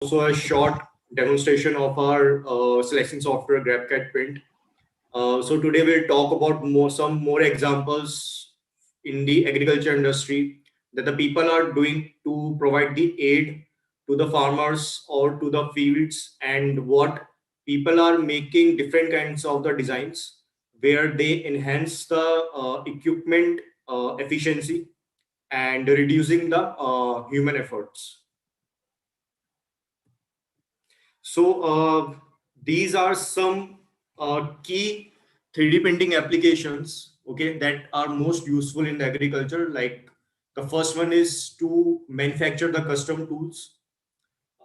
also a short demonstration of our selection software GrabCat Print. So today we'll talk about some more examples in the agriculture industry that the people are doing to provide the aid to the farmers or to the fields, and what people are making different kinds of the designs where they enhance the equipment efficiency and reducing the human efforts. So these are some key 3D printing applications, okay, that are most useful in agriculture. Like the first one is to manufacture the custom tools.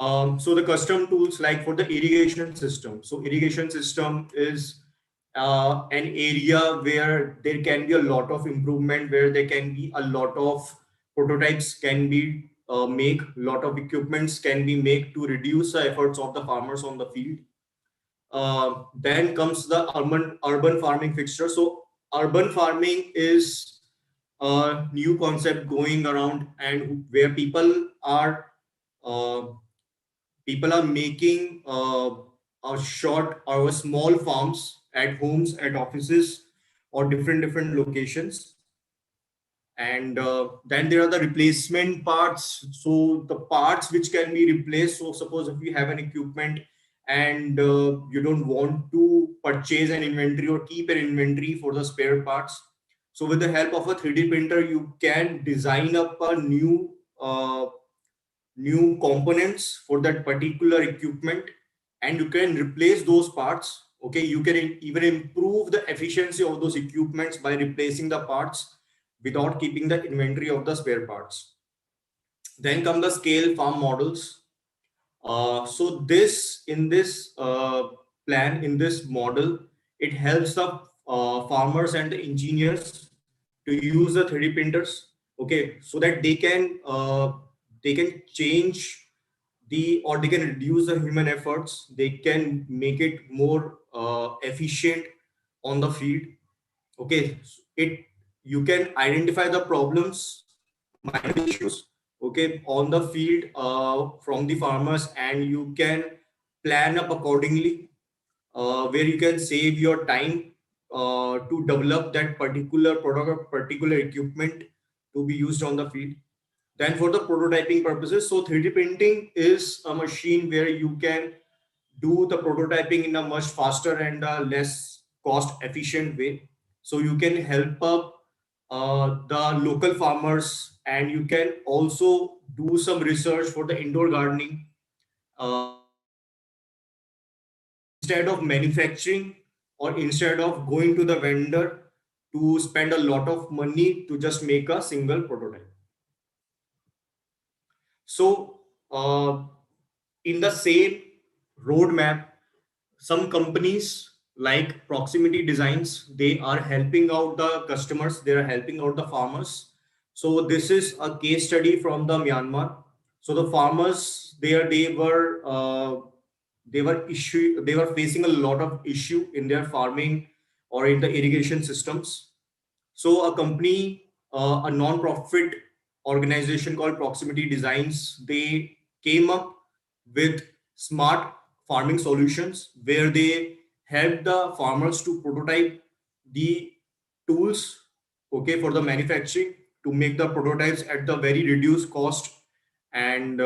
So the custom tools, like for the irrigation system. So irrigation system is an area where there can be a lot of improvement, where there can be a lot of prototypes can be make, lot of equipments can be made to reduce the efforts of the farmers on the field. Then comes the urban farming fixture. So urban farming is a new concept going around, and where uh, people are making a short or small farms at homes, at offices, or different locations. And then there are the replacement parts, so the parts which can be replaced. So suppose if you have an equipment and you don't want to purchase an inventory or keep an inventory for the spare parts, so with the help of a 3D printer you can design up a new components for that particular equipment, and you can replace those parts. Okay, you can even improve the efficiency of those equipments by replacing the parts without keeping the inventory of the spare parts. Then come the scale farm models. So this in this plan, in this model, it helps the farmers and the engineers to use the 3D printers, okay, so that they can change the, or they can reduce the human efforts. They can make it more efficient on the field. Okay, it, you can identify the problems, minor issues, okay, on the field from the farmers, and you can plan up accordingly, where you can save your time to develop that particular product or particular equipment to be used on the field. Then for the prototyping purposes, so 3D printing is a machine where you can do the prototyping in a much faster and less cost efficient way. So you can help up the local farmers, and you can also do some research for the indoor gardening, instead of manufacturing, or instead of going to the vendor to spend a lot of money to just make a single prototype. So in the same roadmap, some companies like Proximity Designs, they are helping out the customers, they are helping out the farmers. So this is a case study from the Myanmar. So the farmers there, they were facing a lot of issue in their farming or in the irrigation systems. So a company, a non-profit organization called Proximity Designs, they came up with smart farming solutions where they help the farmers to prototype the tools, okay, for the manufacturing, to make the prototypes at the very reduced cost, and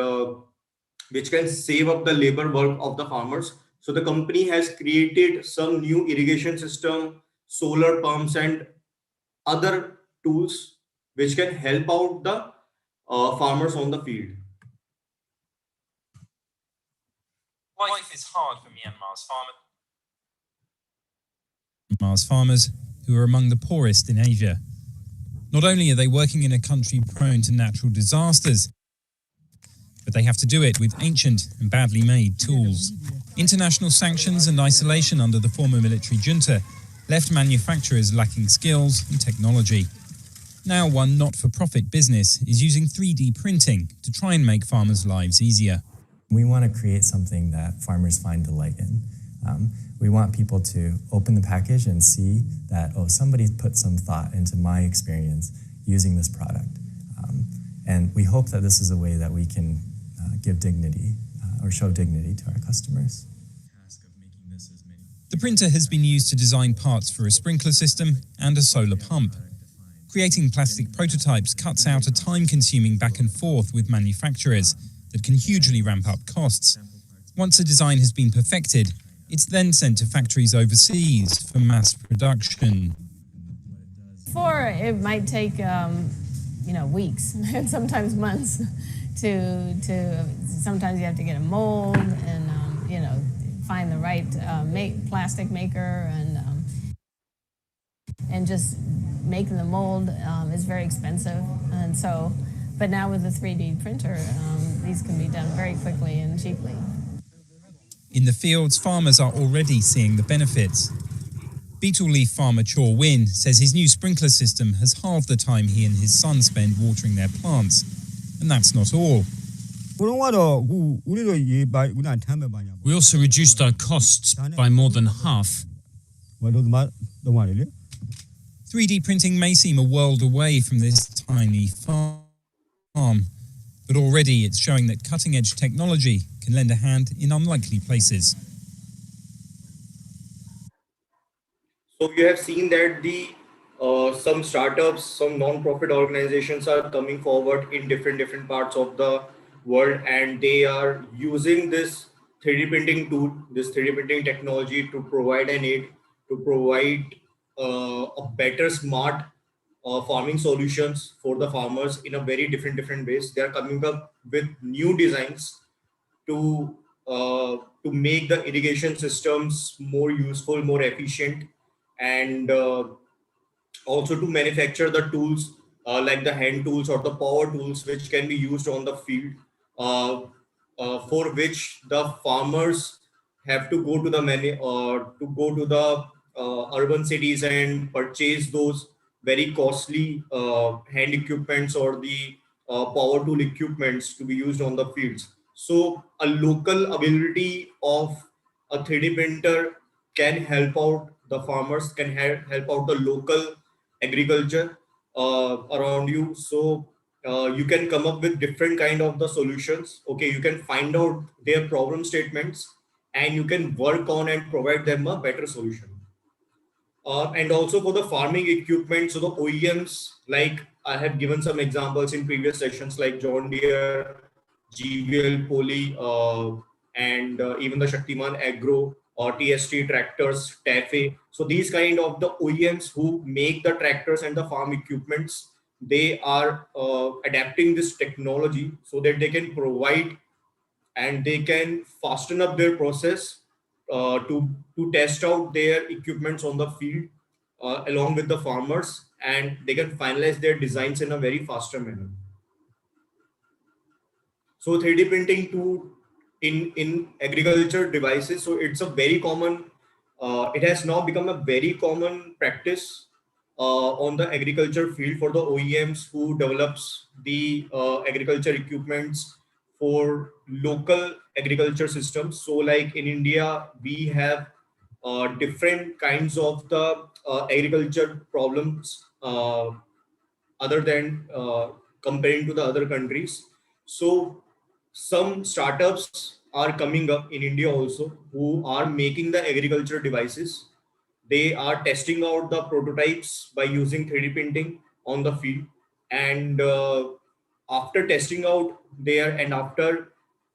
which can save up the labor work of the farmers. So the company has created some new irrigation system, solar pumps, and other tools which can help out the farmers on the field. Life is hard for Myanmar's farmers, who are among the poorest in Asia. Not only are they working in a country prone to natural disasters, but they have to do it with ancient and badly made tools. International sanctions and isolation under the former military junta left manufacturers lacking skills and technology. Now one not-for-profit business is using 3D printing to try and make farmers' lives easier. We want to create something that farmers find delight in. We want people to open the package and see that, oh, somebody put some thought into my experience using this product. And we hope that this is a way that we can give dignity or show dignity to our customers. The printer has been used to design parts for a sprinkler system and a solar pump. Creating plastic prototypes cuts out a time-consuming back and forth with manufacturers that can hugely ramp up costs. Once a design has been perfected, it's then sent to factories overseas for mass production. Before, it might take weeks and sometimes months to sometimes you have to get a mold and find the right plastic maker and just making the mold is very expensive. And so, but now with the 3D printer, these can be done very quickly and cheaply. In the fields, farmers are already seeing the benefits. Beetle leaf farmer Chor Win says his new sprinkler system has halved the time he and his son spend watering their plants. And that's not all. We also reduced our costs by more than half. 3D printing may seem a world away from this tiny farm, but already it's showing that cutting-edge technology can lend a hand in unlikely places. So you have seen that some startups, some non-profit organizations are coming forward in different parts of the world, and they are using this 3D printing tool, this 3D printing technology to provide an aid, to provide a better smart farming solutions for the farmers in a very different ways. They are coming up with new designs to make the irrigation systems more useful, more efficient, and also to manufacture the tools like the hand tools or the power tools which can be used on the field, uh, for which the farmers have to go to the urban cities and purchase those very costly hand equipments or the power tool equipments to be used on the fields. So a local availability of a 3D printer can help out the farmers, can help out the local agriculture around you. So you can come up with different kind of the solutions. Okay, you can find out their problem statements and you can work on and provide them a better solution. And also for the farming equipment, so the OEMs, like I have given some examples in previous sessions, like John Deere, GVL, Poly, and even the Shaktiman Agro or TST tractors, TAFE. So these kind of the OEMs who make the tractors and the farm equipments, they are adapting this technology so that they can provide and they can fasten up their process to test out their equipments on the field along with the farmers, and they can finalize their designs in a very faster manner. So 3D printing in agriculture devices, so it's a very common, it has now become a very common practice on the agriculture field for the OEMs who develops the agriculture equipments for local agriculture systems. So like in India, we have different kinds of the agriculture problems other than comparing to the other countries. So some startups are coming up in India also who are making the agriculture devices. They are testing out the prototypes by using 3D printing on the field, and after testing out there and after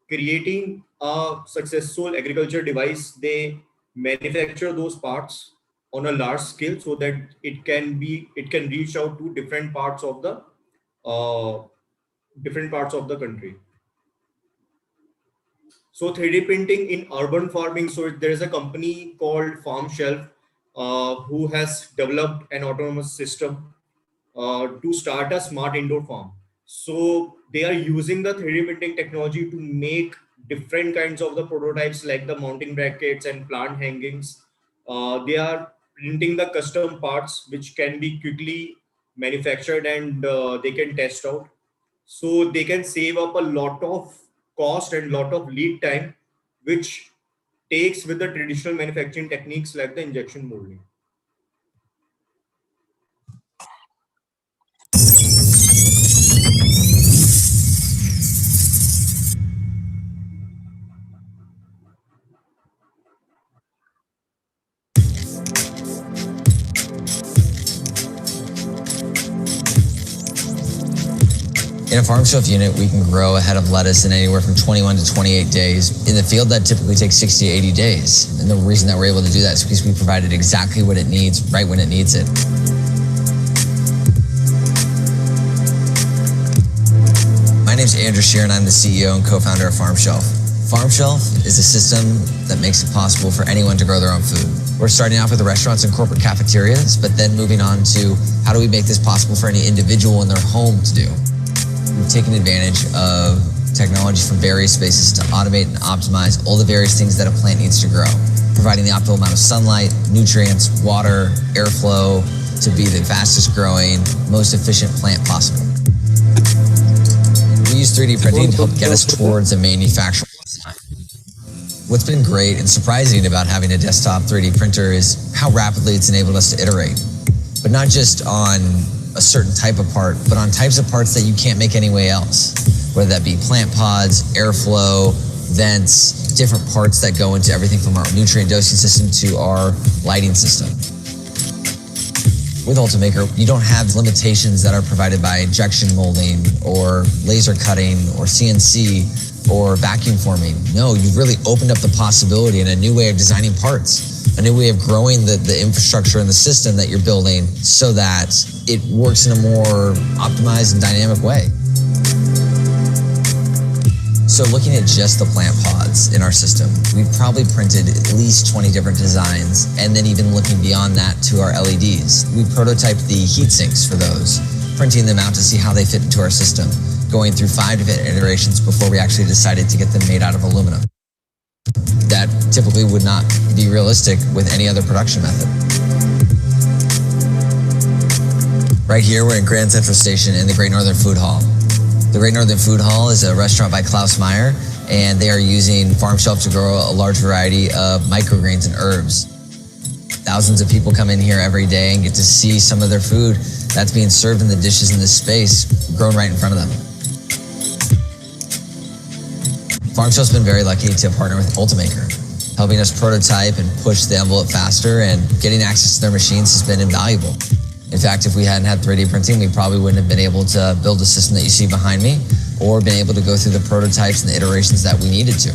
creating a successful agriculture device, they manufacture those parts on a large scale so that it can reach out to uh, different parts of the country. So 3D printing in urban farming. So there is a company called Farm Shelf who has developed an autonomous system to start a smart indoor farm. So they are using the 3D printing technology to make different kinds of the prototypes like the mounting brackets and plant hangings. They are printing the custom parts which can be quickly manufactured and they can test out. So they can save up a lot of cost and lot of lead time, which takes with the traditional manufacturing techniques like the injection molding. In a farm shelf unit, we can grow a head of lettuce in anywhere from 21 to 28 days. In the field, that typically takes 60 to 80 days. And the reason that we're able to do that is because we provided exactly what it needs, right when it needs it. My name's Andrew Shear, and I'm the CEO and co-founder of Farm Shelf. Farm Shelf is a system that makes it possible for anyone to grow their own food. We're starting off with the restaurants and corporate cafeterias, but then moving on to how do we make this possible for any individual in their home to do. We've taken advantage of technology from various spaces to automate and optimize all the various things that a plant needs to grow, providing the optimal amount of sunlight, nutrients, water, airflow to be the fastest growing, most efficient plant possible. We use 3D printing to help get us towards a manufacturing design. What's been great and surprising about having a desktop 3D printer is how rapidly it's enabled us to iterate, but not just on a certain type of part, but on types of parts that you can't make any way else, whether that be plant pods, airflow, vents, different parts that go into everything from our nutrient dosing system to our lighting system. With Ultimaker, you don't have limitations that are provided by injection molding or laser cutting or CNC or vacuum forming. No, you've really opened up the possibility and a new way of designing parts, a new way of growing the infrastructure and the system that you're building so that it works in a more optimized and dynamic way. So looking at just the plant pods in our system, we've probably printed at least 20 different designs, and then even looking beyond that to our LEDs. We prototyped the heat sinks for those, printing them out to see how they fit into our system, going through 5 different iterations before we actually decided to get them made out of aluminum. That typically would not be realistic with any other production method. Right here, we're in Grand Central Station in the Great Northern Food Hall. The Great Northern Food Hall is a restaurant by Klaus Meyer, and they are using Farm Shelf to grow a large variety of microgreens and herbs. Thousands of people come in here every day and get to see some of their food that's being served in the dishes in this space, grown right in front of them. Farm Shelf's been very lucky to partner with Ultimaker, helping us prototype and push the envelope faster, and getting access to their machines has been invaluable. In fact, if we hadn't had 3D printing, we probably wouldn't have been able to build a system that you see behind me, or been able to go through the prototypes and the iterations that we needed to.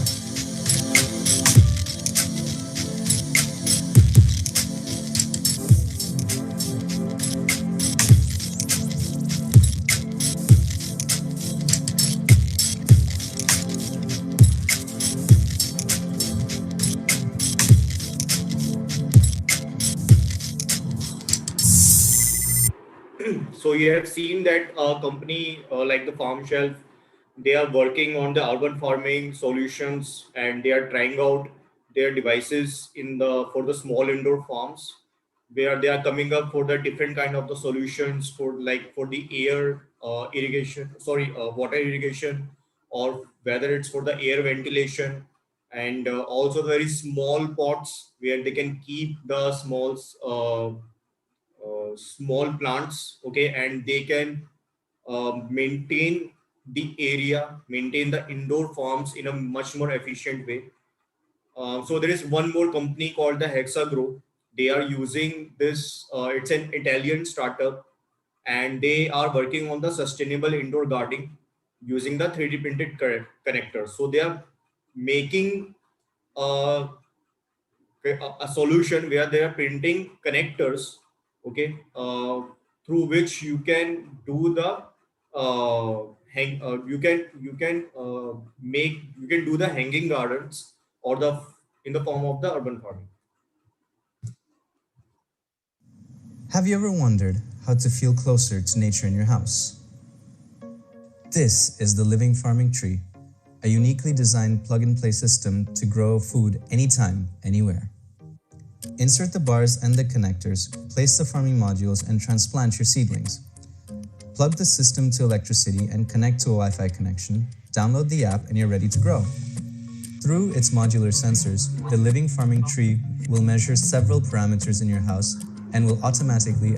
So you have seen that a company like the Farm Shelf, they are working on the urban farming solutions, and they are trying out their devices for the small indoor farms, where they are coming up for the different kind of the solutions for the air water irrigation, or whether it's for the air ventilation, and also very small pots where they can keep the small plants, okay, and they can maintain maintain the indoor farms in a much more efficient way. So there is one more company called the Hexagrow. They are using this, it's an Italian startup, and they are working on the sustainable indoor gardening using the 3D printed connectors. So they are making a solution where they are printing connectors, okay, through which you can do the you can do the hanging gardens, or in the form of the urban farming. Have you ever wondered how to feel closer to nature in your house? This is the Living Farming Tree, a uniquely designed plug-and-play system to grow food anytime, anywhere. Insert the bars and the connectors, place the farming modules, and transplant your seedlings. Plug the system to electricity and connect to a Wi-Fi connection, download the app, and you're ready to grow. Through its modular sensors, the Living Farming Tree will measure several parameters in your house and will automatically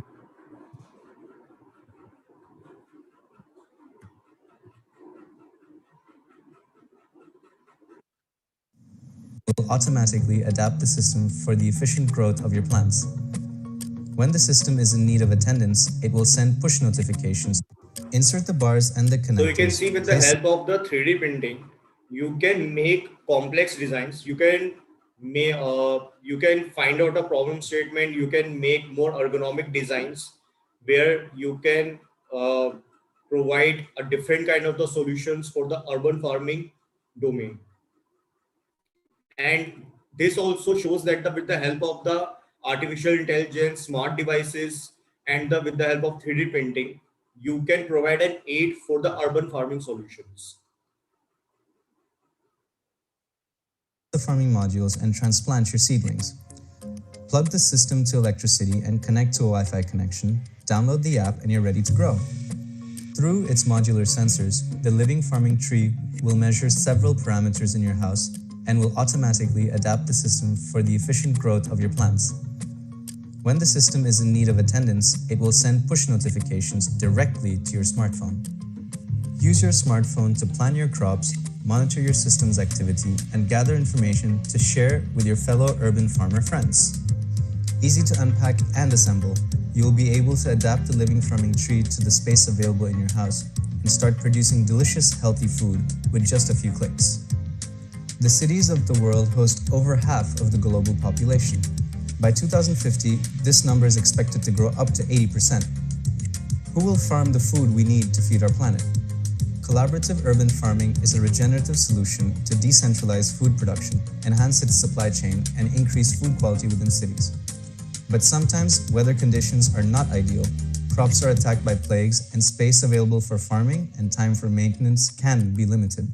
adapt the system for the efficient growth of your plants. When the system is in need of attendance, it will send push notifications Insert the bars and the connectors. So you can see with the help of the 3D printing, you can make complex designs. You can find out a problem statement. You can make more ergonomic designs where you can provide a different kind of the solutions for the urban farming domain. And this also shows that with the help of the artificial intelligence, smart devices, and with the help of 3D printing, you can provide an aid for the urban farming solutions. The farming modules and transplant your seedlings. Plug the system to electricity and connect to a Wi-Fi connection, download the app, and you're ready to grow. Through its modular sensors, the living farming tree will measure several parameters in your house and will automatically adapt the system for the efficient growth of your plants. When the system is in need of attendance, it will send push notifications directly to your smartphone. Use your smartphone to plan your crops, monitor your system's activity, and gather information to share with your fellow urban farmer friends. Easy to unpack and assemble, you will be able to adapt the living farming tree to the space available in your house and start producing delicious, healthy food with just a few clicks. The cities of the world host over half of the global population. By 2050, this number is expected to grow up to 80%. Who will farm the food we need to feed our planet? Collaborative urban farming is a regenerative solution to decentralize food production, enhance its supply chain, and increase food quality within cities. But sometimes weather conditions are not ideal, crops are attacked by plagues, and space available for farming and time for maintenance can be limited.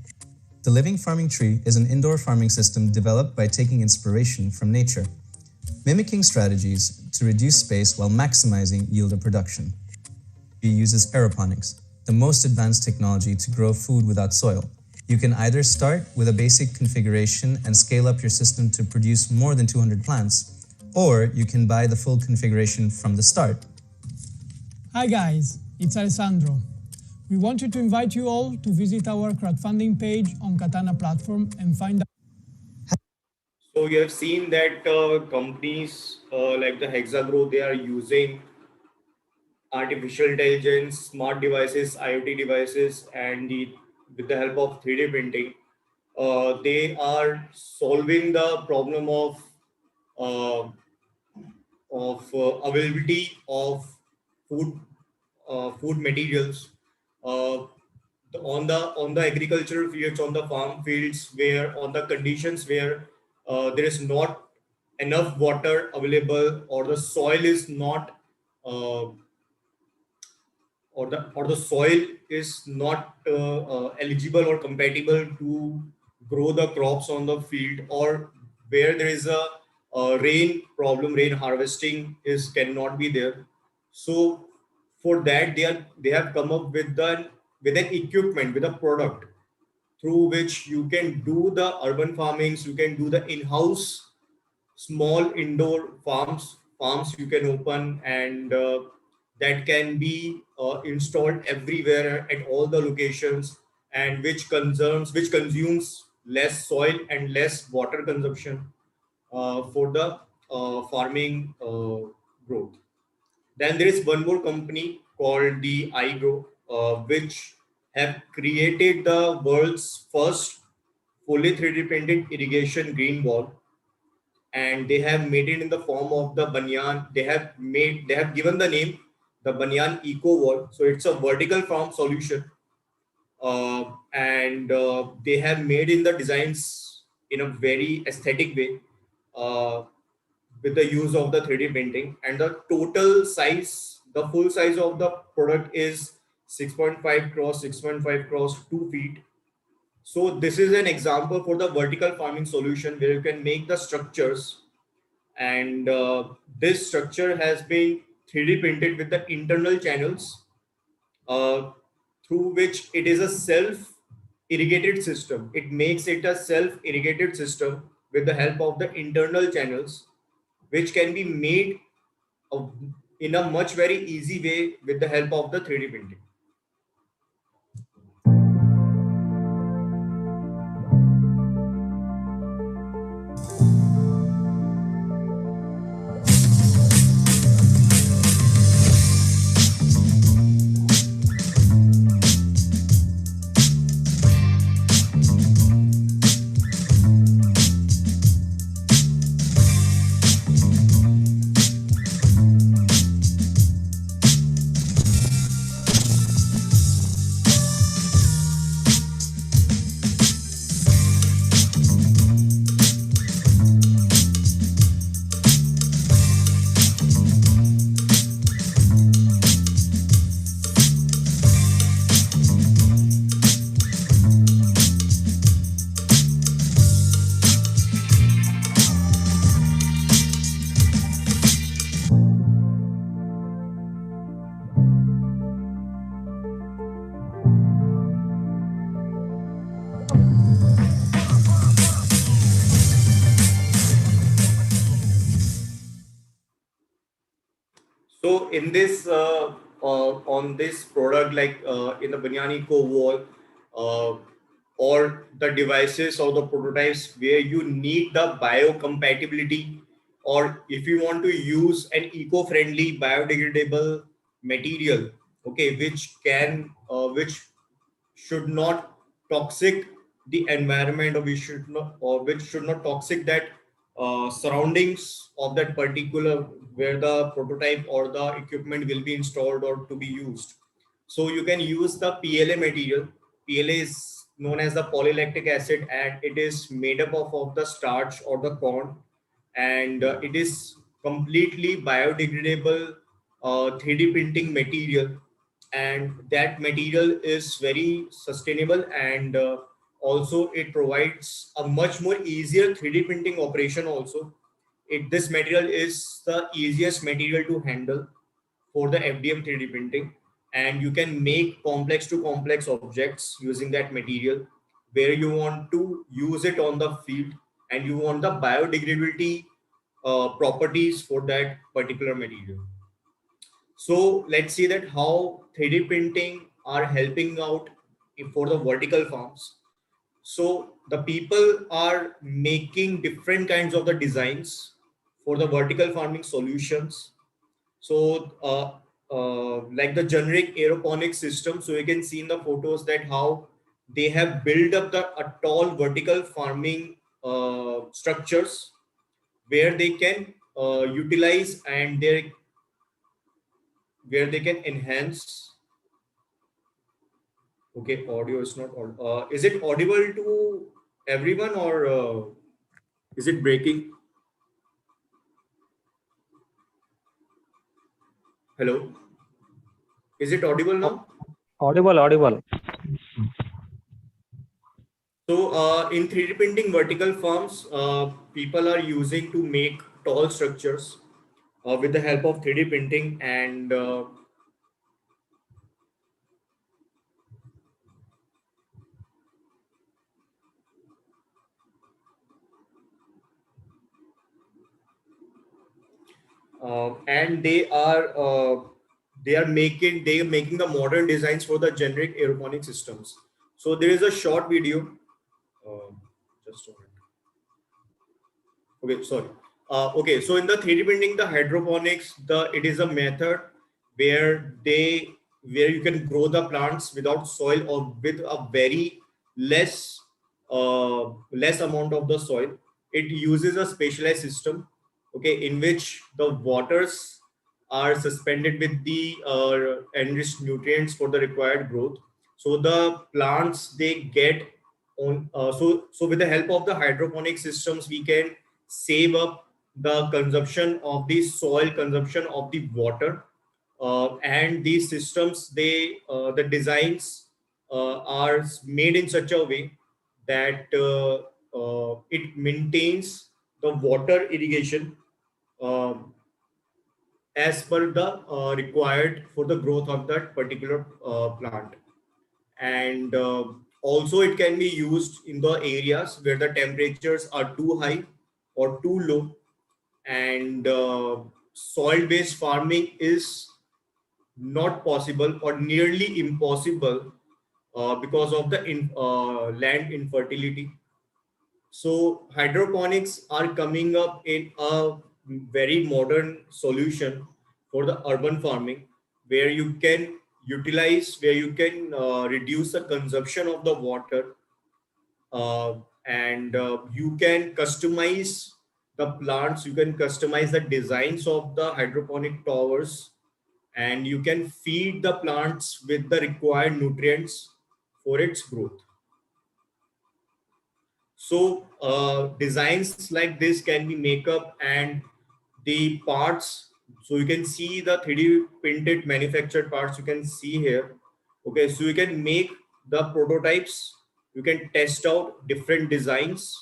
The living farming tree is an indoor farming system developed by taking inspiration from nature, mimicking strategies to reduce space while maximizing yield of production. It uses aeroponics, the most advanced technology to grow food without soil. You can either start with a basic configuration and scale up your system to produce more than 200 plants, or you can buy the full configuration from the start. Hi guys, it's Alessandro. We wanted to invite you all to visit our crowdfunding page on Katana platform and find out. So you have seen that companies like the Hexagro, they are using artificial intelligence, smart devices, IoT devices, and with the help of 3D printing, they are solving the problem of availability of food materials on the agricultural fields, on the farm fields, where on the conditions where there is not enough water available, or the soil is not or the soil is not eligible or compatible to grow the crops on the field, or where there is a rain problem, rain harvesting cannot be there. So for that, they have come up with an equipment, with a product through which you can do the urban farmings, you can do the in-house small indoor farms you can open, and that can be installed everywhere at all the locations, and which consumes less soil and less water consumption for the farming growth. Then there is one more company called the iGrow, which have created the world's first fully 3D printed irrigation green wall, and they have made it in the form of the banyan. They have given the name the banyan eco wall. So it's a vertical farm solution, and they have made in the designs in a very aesthetic way with the use of the 3D printing. And the total size, the full size of the product is 6.5 cross 6.5 cross 2 feet. So this is an example for the vertical farming solution where you can make the structures, and this structure has been 3D printed with the internal channels through which it is a self-irrigated system. It makes it a self-irrigated system with the help of the internal channels, which can be made in a much very easy way with the help of the 3D printing. So in this on this product, like in the Banyan Co wall, uh, or the devices or the prototypes where you need the biocompatibility, or if you want to use an eco-friendly biodegradable material, okay, which should not toxic the environment, or we should not, or which should not toxic that surroundings of that particular where the prototype or the equipment will be installed or to be used. So you can use the PLA material. PLA is known as the polylactic acid, and it is made up of the starch or the corn, and it is completely biodegradable 3D printing material, and that material is very sustainable, and also it provides a much more easier 3D printing operation also. This material is the easiest material to handle for the FDM 3D printing, and you can make complex to complex objects using that material where you want to use it on the field, and you want the biodegradability properties for that particular material. So let's see that how 3D printing are helping out for the vertical farms. So the people are making different kinds of the designs for the vertical farming solutions. So like the generic aeroponic system, so you can see in the photos that how they have built up the tall vertical farming structures where they can utilize, and where they can enhance. Okay, audio is not is it audible to everyone, or is it breaking? Hello, is it audible now? Audible, audible. So in 3D printing vertical forms, people are using to make tall structures with the help of 3D printing, and they are making the modern designs for the generic aeroponic systems. So there is a short video. Uh, just a minute. Okay, sorry. Okay, so in the 3D printing, the hydroponics, it is a method where you can grow the plants without soil, or with a very less less amount of the soil. It uses a specialized system, okay, in which the waters are suspended with the enriched nutrients for the required growth. So the plants they get on. So with the help of the hydroponic systems, we can save up the consumption of the soil, consumption of the water, and these systems the designs are made in such a way that it maintains the water irrigation as per the required for the growth of that particular plant. And also it can be used in the areas where the temperatures are too high or too low, and soil based farming is not possible or nearly impossible because of the land infertility. So hydroponics are coming up in a very modern solution for the urban farming, where you can where you can reduce the consumption of the water, uh, and you can customize the plants, you can customize the designs of the hydroponic towers, and you can feed the plants with the required nutrients for its growth. So designs like this can be make up, and the parts. So you can see the 3D printed manufactured parts you can see here. Okay, so you can make the prototypes. You can test out different designs.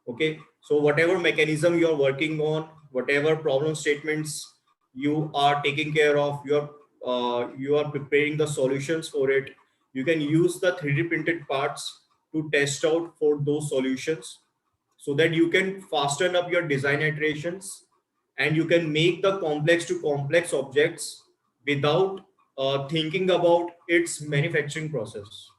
Okay, so whatever mechanism you are working on, whatever problem statements you are taking care of, you are preparing the solutions for it. You can use the 3D printed parts to test out for those solutions, so that you can fasten up your design iterations, and you can make the complex to complex objects without thinking about its manufacturing process.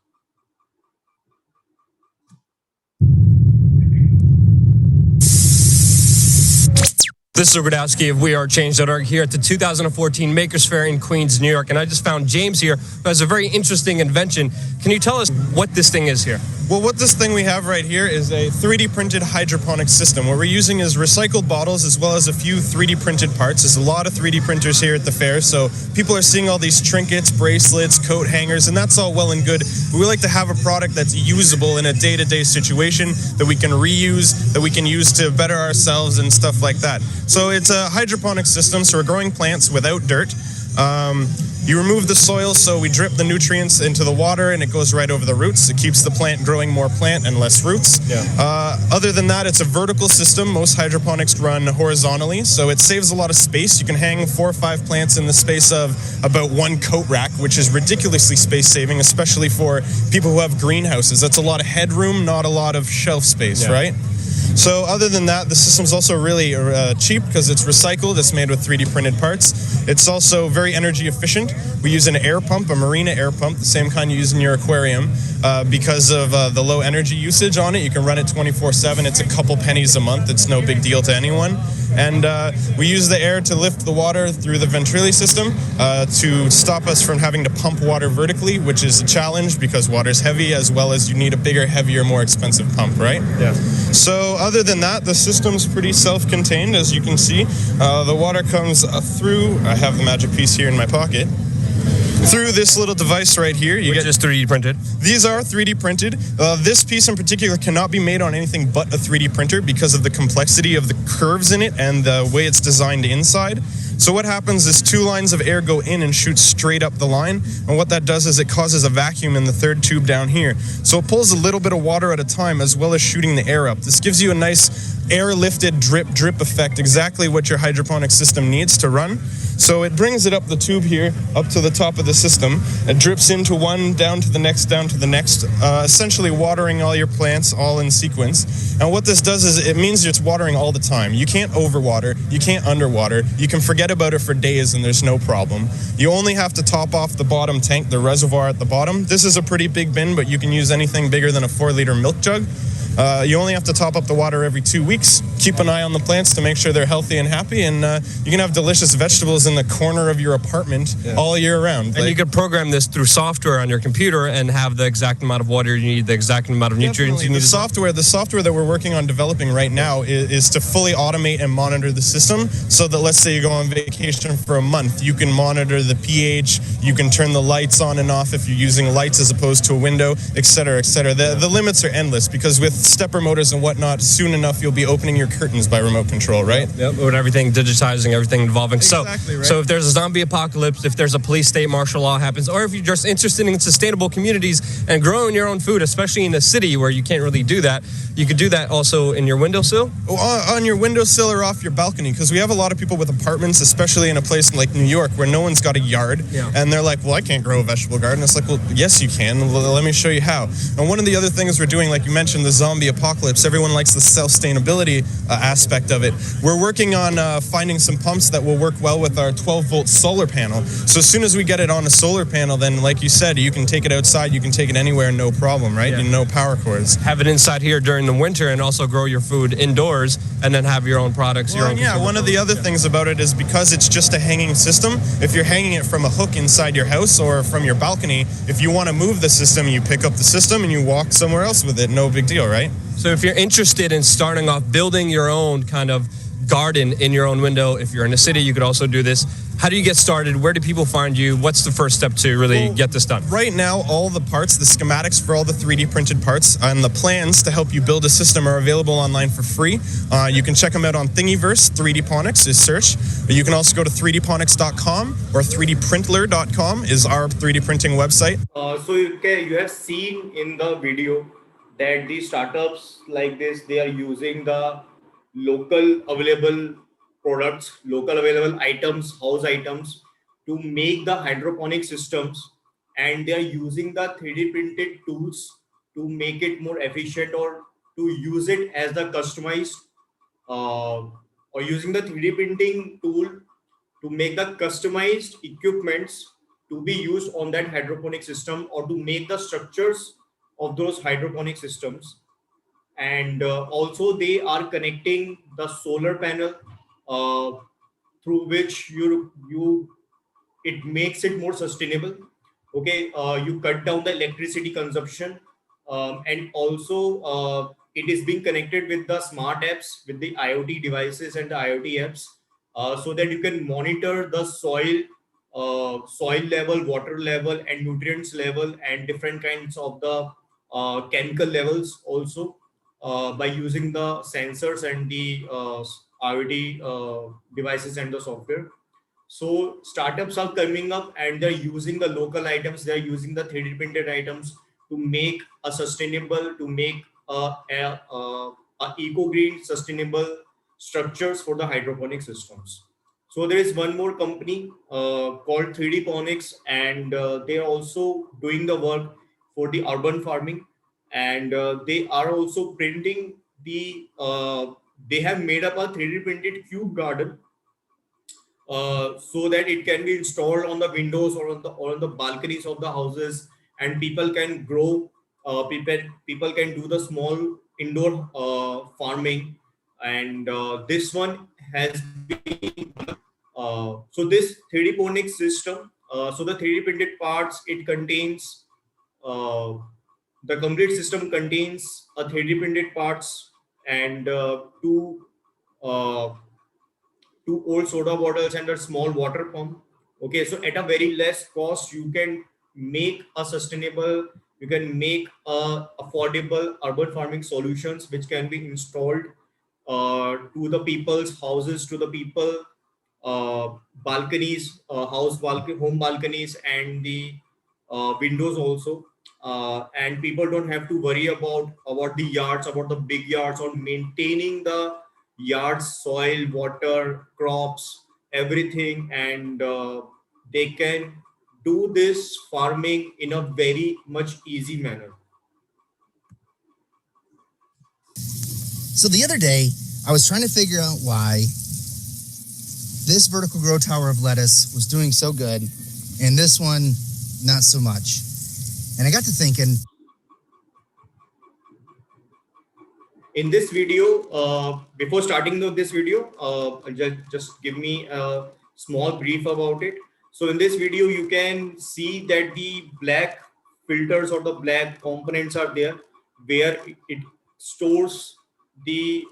This is Rudowski of WeAreChange.org here at the 2014 Makers Fair in Queens, New York. And I just found James here, who has a very interesting invention. Can you tell us what this thing is here? Well, what this thing we have right here is a 3D printed hydroponic system. What we're using is recycled bottles as well as a few 3D printed parts. There's a lot of 3D printers here at the fair, so people are seeing all these trinkets, bracelets, coat hangers, and that's all well and good. But we like to have a product that's usable in a day-to-day situation that we can reuse, that we can use to better ourselves and stuff like that. So it's a hydroponic system, so we're growing plants without dirt. You remove the soil, so we drip the nutrients into the water and it goes right over the roots. It keeps the plant growing more plant and less roots. Yeah. Other than that, it's a vertical system. Most hydroponics run horizontally, so it saves a lot of space. You can hang 4 or 5 plants in the space of about 1 coat rack, which is ridiculously space saving, especially for people who have greenhouses. That's a lot of headroom, not a lot of shelf space, right? So other than that, the system's also really cheap because it's recycled. It's made with 3D printed parts. It's also very energy efficient. We use an air pump, a Marina air pump, the same kind you use in your aquarium. Because of the low energy usage on it, you can run it 24/7. It's a couple pennies a month. It's no big deal to anyone. And we use the air to lift the water through the ventrili system to stop us from having to pump water vertically, which is a challenge because water's heavy, as well as you need a bigger, heavier, more expensive pump, right? Yeah. So other than that, the system's pretty self-contained, as you can see. The water comes through, I have the magic piece here in my pocket, through this little device right here. Which is 3D printed. These are 3D printed. This piece in particular cannot be made on anything but a 3D printer because of the complexity of the curves in it and the way it's designed inside. So what happens is 2 lines of air go in and shoot straight up the line, and what that does is it causes a vacuum in the 3rd tube down here. So it pulls a little bit of water at a time as well as shooting the air up. This gives you a nice air-lifted drip effect, exactly what your hydroponic system needs to run. So it brings it up the tube here, up to the top of the system. It drips into one, down to the next, down to the next, essentially watering all your plants all in sequence. And what this does is it means it's watering all the time. You can't overwater, you can't underwater, you can forget about it for days and there's no problem. You only have to top off the bottom tank, the reservoir at the bottom. This is a pretty big bin, but you can use anything bigger than a 4-liter milk jug. You only have to top up the water every 2 weeks. Keep an eye on the plants to make sure they're healthy and happy, and you can have delicious vegetables in the corner of your apartment all year round. And you could program this through software on your computer and have the exact amount of water you need, the exact amount of nutrients you need. The software that we're working on developing right now is to fully automate and monitor the system, so that let's say you go on vacation for a month, you can monitor the pH, you can turn the lights on and off if you're using lights as opposed to a window, etc., etc. The limits are endless because with stepper motors and whatnot, soon enough you'll be opening your curtains by remote control, right? Yep, with everything digitizing, everything involving. Exactly, right. So if there's a zombie apocalypse, if there's a police state martial law happens, or if you're just interested in sustainable communities and growing your own food, especially in a city where you can't really do that, you could do that also in your windowsill? On your windowsill or off your balcony, because we have a lot of people with apartments, especially in a place like New York where no one's got a yard, and they're like, well, I can't grow a vegetable garden. It's like, well, yes, you can. Let me show you how. And one of the other things we're doing, like you mentioned, the zombie apocalypse, everyone likes the self-sustainability aspect of it. We're working on finding some pumps that will work well with our 12-volt solar panel. So as soon as we get it on a solar panel, then like you said, you can take it outside, you can take it anywhere, no problem, right? No power cords. Have it inside here during the winter and also grow your food indoors and then have your own products. One of the other things about it is because it's just a hanging system, if you're hanging it from a hook inside your house or from your balcony, if you want to move the system, you pick up the system and you walk somewhere else with it. No big deal, right? So if you're interested in starting off building your own kind of garden in your own window, if you're in a city, you could also do this. How do you get started? Where do people find you? What's the first step to really get this done? Right now, all the parts, the schematics for all the 3D printed parts and the plans to help you build a system are available online for free. You can check them out on Thingiverse. 3Dponics is search. You can also go to 3dponics.com or 3dprintler.com is our 3D printing website. So you have seen in the video that the startups like this, they are using the local available products, local available items, house items to make the hydroponic systems, and they are using the 3D printed tools to make it more efficient or to use it as the customized or using the 3D printing tool to make the customized equipments to be used on that hydroponic system, or to make the structures of those hydroponic systems. And also they are connecting the solar panel, through which you it makes it more sustainable. Okay, you cut down the electricity consumption, and also it is being connected with the smart apps, with the IoT devices and the IoT apps, so that you can monitor the soil level, water level, and nutrients level, and different kinds of the chemical levels also, by using the sensors and the IoT devices and the software. So startups are coming up and they're using the local items, they're using the 3D printed items to make a sustainable, to make a eco-green sustainable structures for the hydroponic systems. So there is one more company called 3D Ponics, and they're also doing the work for the urban farming, and they are also printing they have made up a 3D printed cube garden, so that it can be installed on the windows or on the balconies of the houses, and people can grow. People can do the small indoor farming, and this one has been. So this 3D ponic system. So the 3D printed parts, it contains the complete system contains a 3D printed parts, and uh, two old soda bottles and a small water pump. Okay, so at a very less cost, you can make a sustainable, you can make a affordable urban farming solutions which can be installed to the people's houses, to the people balconies, home balconies, and the windows also. And people don't have to worry about the yards, about the big yards, or maintaining the yards, soil, water, crops, everything, and they can do this farming in a very much easy manner. So the other day, I was trying to figure out why this vertical grow tower of lettuce was doing so good and this one not so much. And I got to thinking. In this video, before starting this video, just give me a small brief about it. So in this video, you can see that the black filters or the black components are there, where it stores the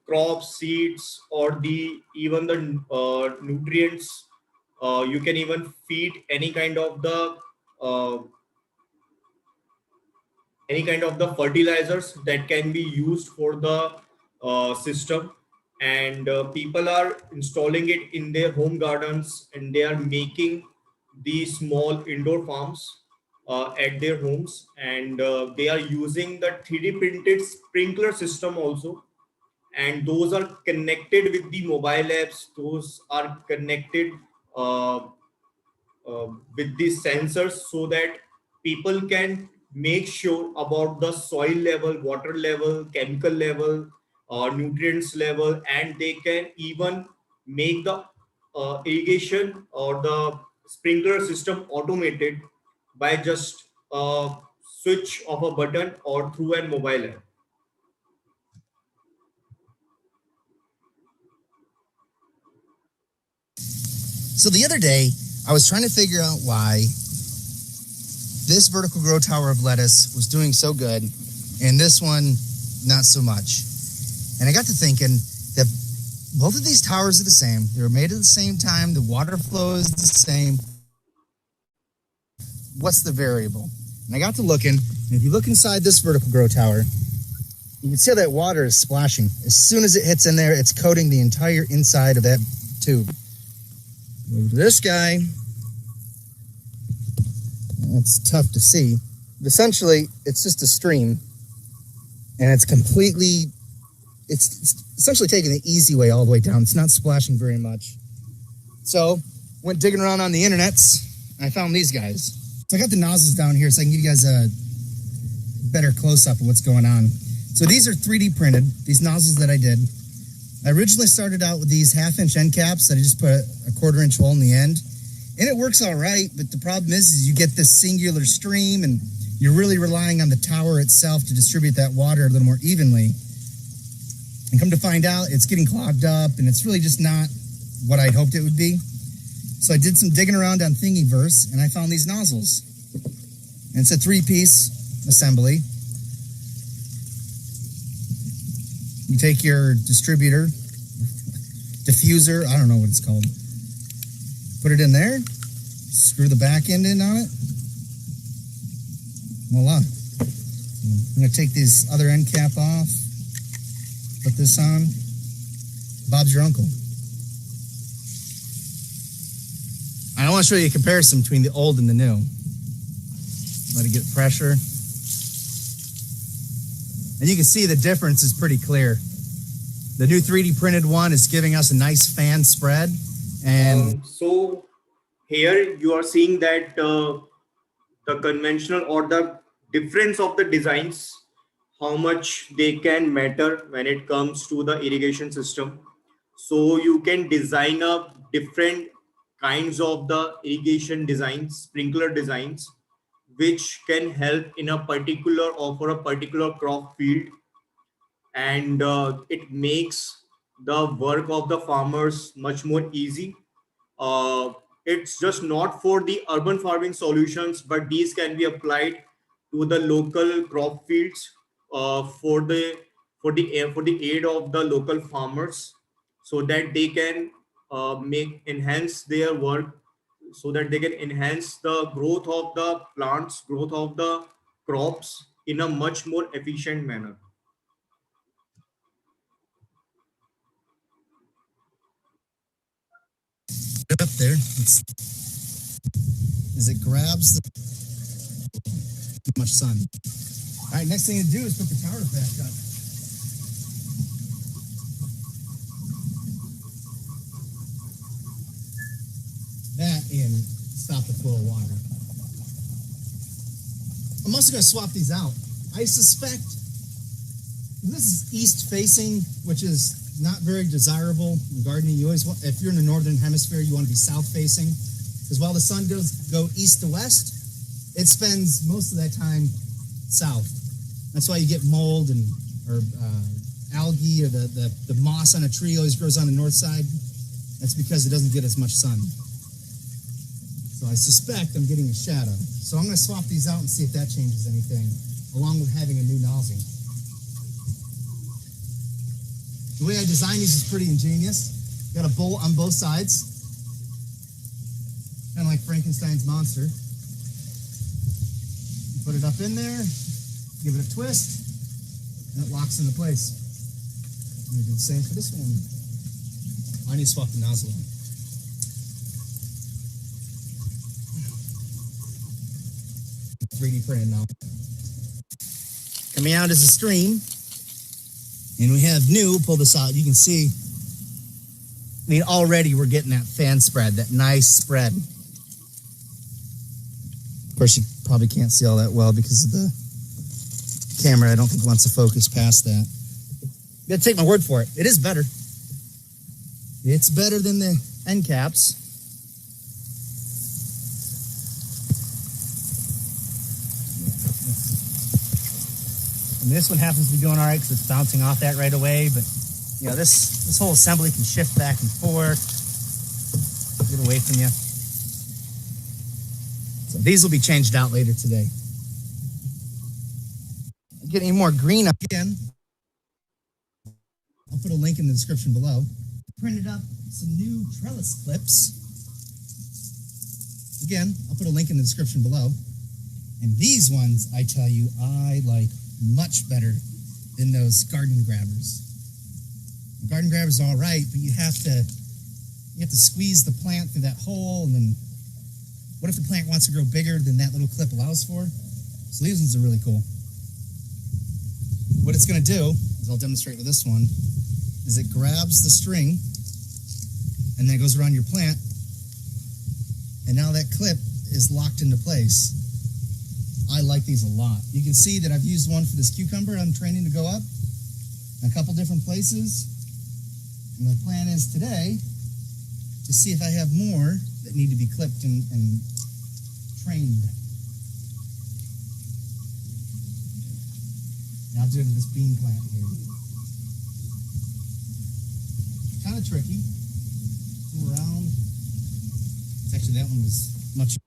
crops, seeds, or even the nutrients. You can even feed any kind of the fertilizers that can be used for the system, and people are installing it in their home gardens, and they are making these small indoor farms at their homes, and they are using the 3D printed sprinkler system also, and those are connected with the mobile apps, those are connected uh, with these sensors, so that people can make sure about the soil level, water level, chemical level, nutrients level, and they can even make the irrigation or the sprinkler system automated by just switch of a button or through a mobile app. So the other day, I was trying to figure out why this vertical grow tower of lettuce was doing so good and this one not so much. And I got to thinking that both of these towers are the same. They were made at the same time. The water flow is the same. What's the variable? And I got to looking, and if you look inside this vertical grow tower, you can see that water is splashing. As soon as it hits in there, it's coating the entire inside of that tube. Move to this guy. It's tough to see. But essentially, it's just a stream, and it's essentially taking the easy way all the way down. It's not splashing very much. So, went digging around on the internets, and I found these guys. So I got the nozzles down here so I can give you guys a better close-up of what's going on. So these are 3D printed, these nozzles that I did. I originally started out with these 1/2-inch end caps that I just put a 1/4-inch hole in the end. And it works all right, but the problem is you get this singular stream and you're really relying on the tower itself to distribute that water a little more evenly. And come to find out, it's getting clogged up and it's really just not what I'd hoped it would be. So I did some digging around on Thingiverse and I found these nozzles. And it's a 3-piece assembly. You take your distributor, diffuser, I don't know what it's called. Put it in there, screw the back end in on it. Voila. I'm going to take this other end cap off, put this on. Bob's your uncle. I want to show you a comparison between the old and the new. Let it get pressure. And you can see the difference is pretty clear. The new 3D printed one is giving us a nice fan spread. And so here you are seeing that the conventional or the difference of the designs, how much they can matter when it comes to the irrigation system. So you can design up different kinds of the irrigation designs, sprinkler designs, which can help in a particular or for a particular crop field. And it makes the work of the farmers much more easy. It's just not for the urban farming solutions, but these can be applied to the local crop fields for the aid of the local farmers, so that they can enhance their work, so that they can enhance the growth of the plants, growth of the crops in a much more efficient manner. up there is it grabs too much sun. All right, next thing to do is put the towers back up. That and stop the flow of water. I'm also going to swap these out. I suspect this is east facing, which is not very desirable in gardening. You always want, if you're in the northern hemisphere, you want to be south facing, because while the sun does go east to west, it spends most of that time south. That's why you get mold and or algae, or the moss on a tree always grows on the north side. That's because it doesn't get as much sun. So I suspect I'm getting a shadow. So I'm going to swap these out and see if that changes anything, along with having a new nozzle. The way I designed these is pretty ingenious. Got a bolt on both sides, kind of like Frankenstein's monster. Put it up in there, give it a twist, and it locks into place. I'm going to do the same for this one. I need to swap the nozzle out. printed now. Coming out is a stream, and we have new. Pull this out. You can see. I mean, already we're getting that fan spread, that nice spread. Of course, you probably can't see all that well because of the camera. I don't think wants to focus past that. You gotta take my word for it. It is better. It's better than the end caps. And this one happens to be doing all right because it's bouncing off that right away. But you know, this whole assembly can shift back and forth, get away from you. So these will be changed out later today. Get any more green up again. I'll put a link in the description below. Printed up some new trellis clips. Again, I'll put a link in the description below. And these ones, I tell you, I like much better than those garden grabbers. The garden grabber's all right, but you have to squeeze the plant through that hole, and then what if the plant wants to grow bigger than that little clip allows for? So these ones are really cool. What it's going to do, as I'll demonstrate with this one, is it grabs the string and then it goes around your plant, and now that clip is locked into place. I like these a lot. You can see that I've used one for this cucumber I'm training to go up in a couple different places. And the plan is today to see if I have more that need to be clipped and trained. And I'll do it in this bean plant here. Kind of tricky. Come around. It's actually, that one was much.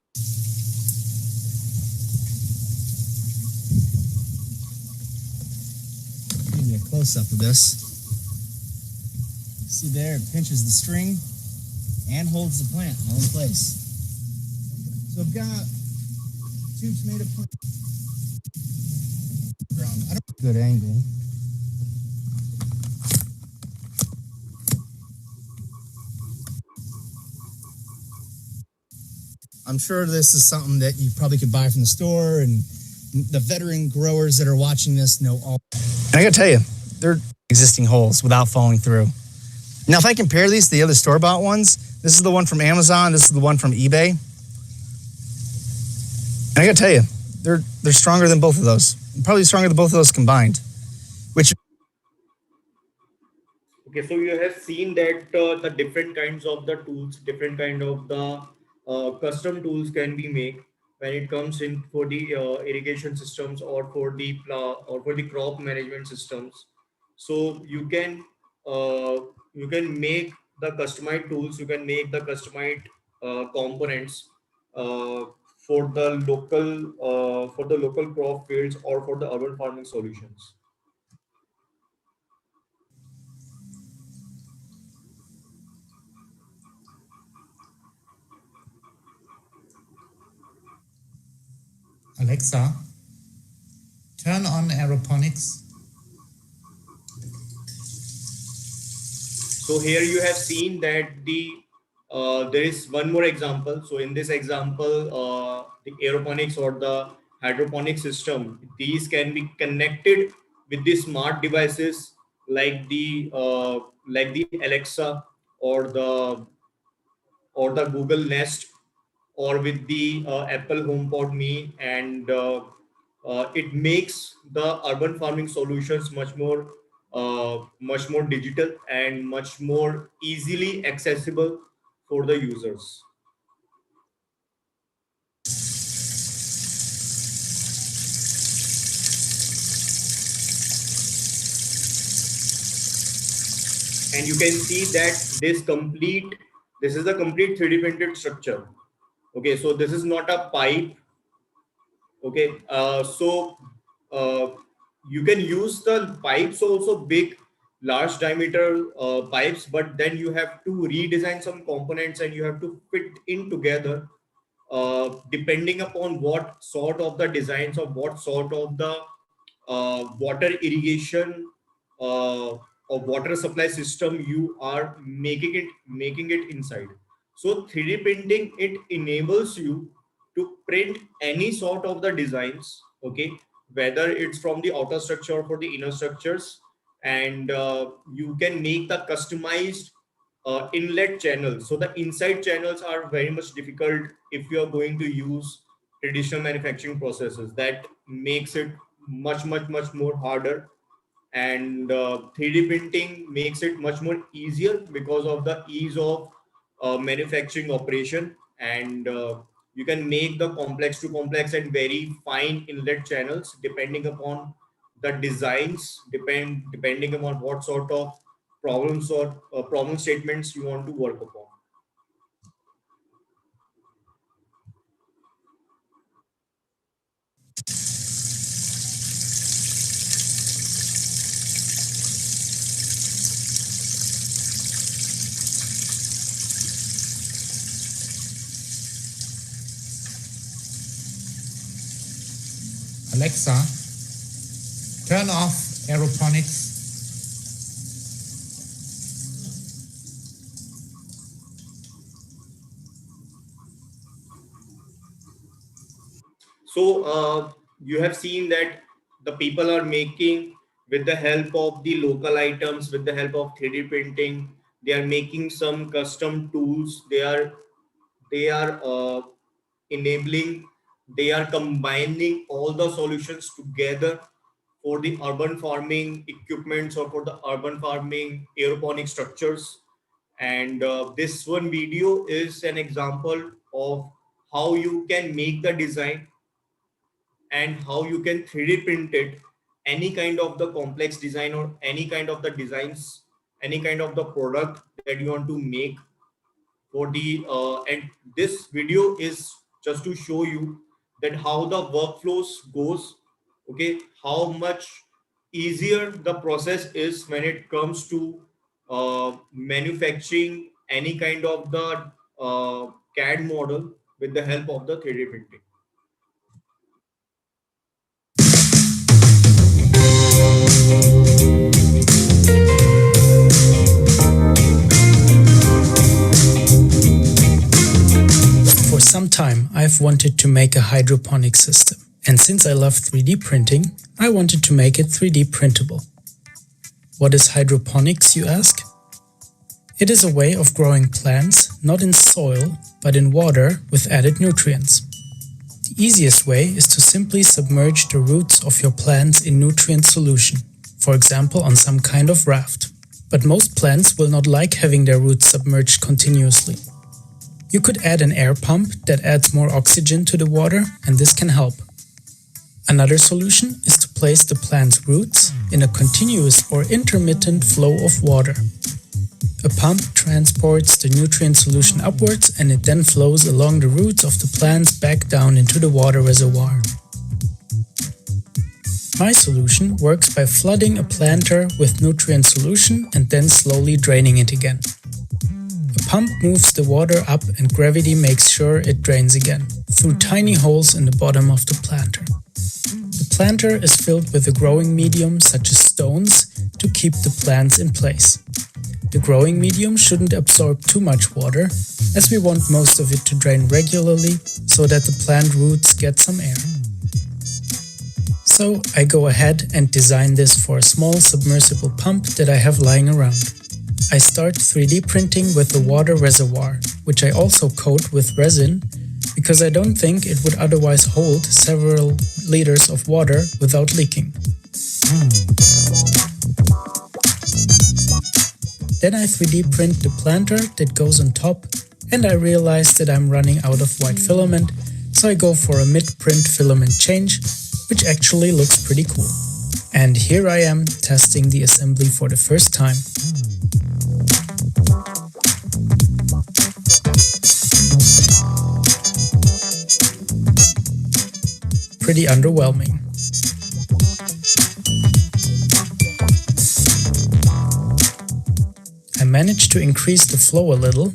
Give you a close up of this. See there, it pinches the string and holds the plant all in place. So I've got 2 tomato plants. I don't have a good angle. I'm sure this is something that you probably could buy from the store, and the veteran growers that are watching this know all. And I gotta tell you, they're existing holes without falling through. Now, if I compare these to the other store-bought ones, this is the one from Amazon, this is the one from eBay. And I gotta tell you, they're stronger than both of those. Probably stronger than both of those combined. Which. Okay, so you have seen that the different kinds of the tools, different kind of the custom tools can be made when it comes in for the irrigation systems or for the crop management systems. So you can make the customized tools, you can make the customized components uh, for the local crop fields or for the urban farming solutions. Alexa, turn on aeroponics. So here you have seen that there is one more example. So in this example, the aeroponics or the hydroponic system, these can be connected with the smart devices like the Alexa or the Google Nest, or with the Apple HomePod Me, and it makes the urban farming solutions much more digital and much more easily accessible for the users. And you can see that this is a complete 3D printed structure. Okay, so this is not a pipe. Okay, you can use the pipes also, big large diameter pipes, but then you have to redesign some components and you have to fit in together depending upon what sort of the designs of what sort of the water irrigation or water supply system you are making it inside. So 3D printing, it enables you to print any sort of the designs, okay, whether it's from the outer structure or for the inner structures, and you can make the customized inlet channels. So the inside channels are very much difficult if you are going to use traditional manufacturing processes. That makes it much more harder, and 3D printing makes it much more easier because of the ease of manufacturing operation, and you can make the complex to complex and very fine inlet channels depending upon the designs, depending upon what sort of problems or problem statements you want to work upon. Alexa, turn off aeroponics. So you have seen that the people are making, with the help of the local items, with the help of 3D printing, they are making some custom tools. They are enabling, they are combining all the solutions together for the urban farming equipments or for the urban farming aeroponic structures. And this one video is an example of how you can make the design and how you can 3D print it, any kind of the complex design or any kind of the designs, any kind of the product that you want to make for the and this video is just to show you that how the workflows goes, okay, how much easier the process is when it comes to manufacturing any kind of the CAD model with the help of the 3D printing. For some time, I've wanted to make a hydroponic system. And since I love 3D printing, I wanted to make it 3D printable. What is hydroponics, you ask? It is a way of growing plants not in soil, but in water with added nutrients. The easiest way is to simply submerge the roots of your plants in nutrient solution, for example on some kind of raft. But most plants will not like having their roots submerged continuously. You could add an air pump that adds more oxygen to the water, and this can help. Another solution is to place the plant's roots in a continuous or intermittent flow of water. A pump transports the nutrient solution upwards and it then flows along the roots of the plants back down into the water reservoir. My solution works by flooding a planter with nutrient solution and then slowly draining it again. A pump moves the water up and gravity makes sure it drains again, through tiny holes in the bottom of the planter. The planter is filled with a growing medium such as stones to keep the plants in place. The growing medium shouldn't absorb too much water, as we want most of it to drain regularly so that the plant roots get some air. So I go ahead and design this for a small submersible pump that I have lying around. I start 3D printing with the water reservoir, which I also coat with resin, because I don't think it would otherwise hold several liters of water without leaking. Then I 3D print the planter that goes on top, and I realize that I'm running out of white filament, so I go for a mid-print filament change, which actually looks pretty cool. And here I am testing the assembly for the first time. Pretty underwhelming. I managed to increase the flow a little,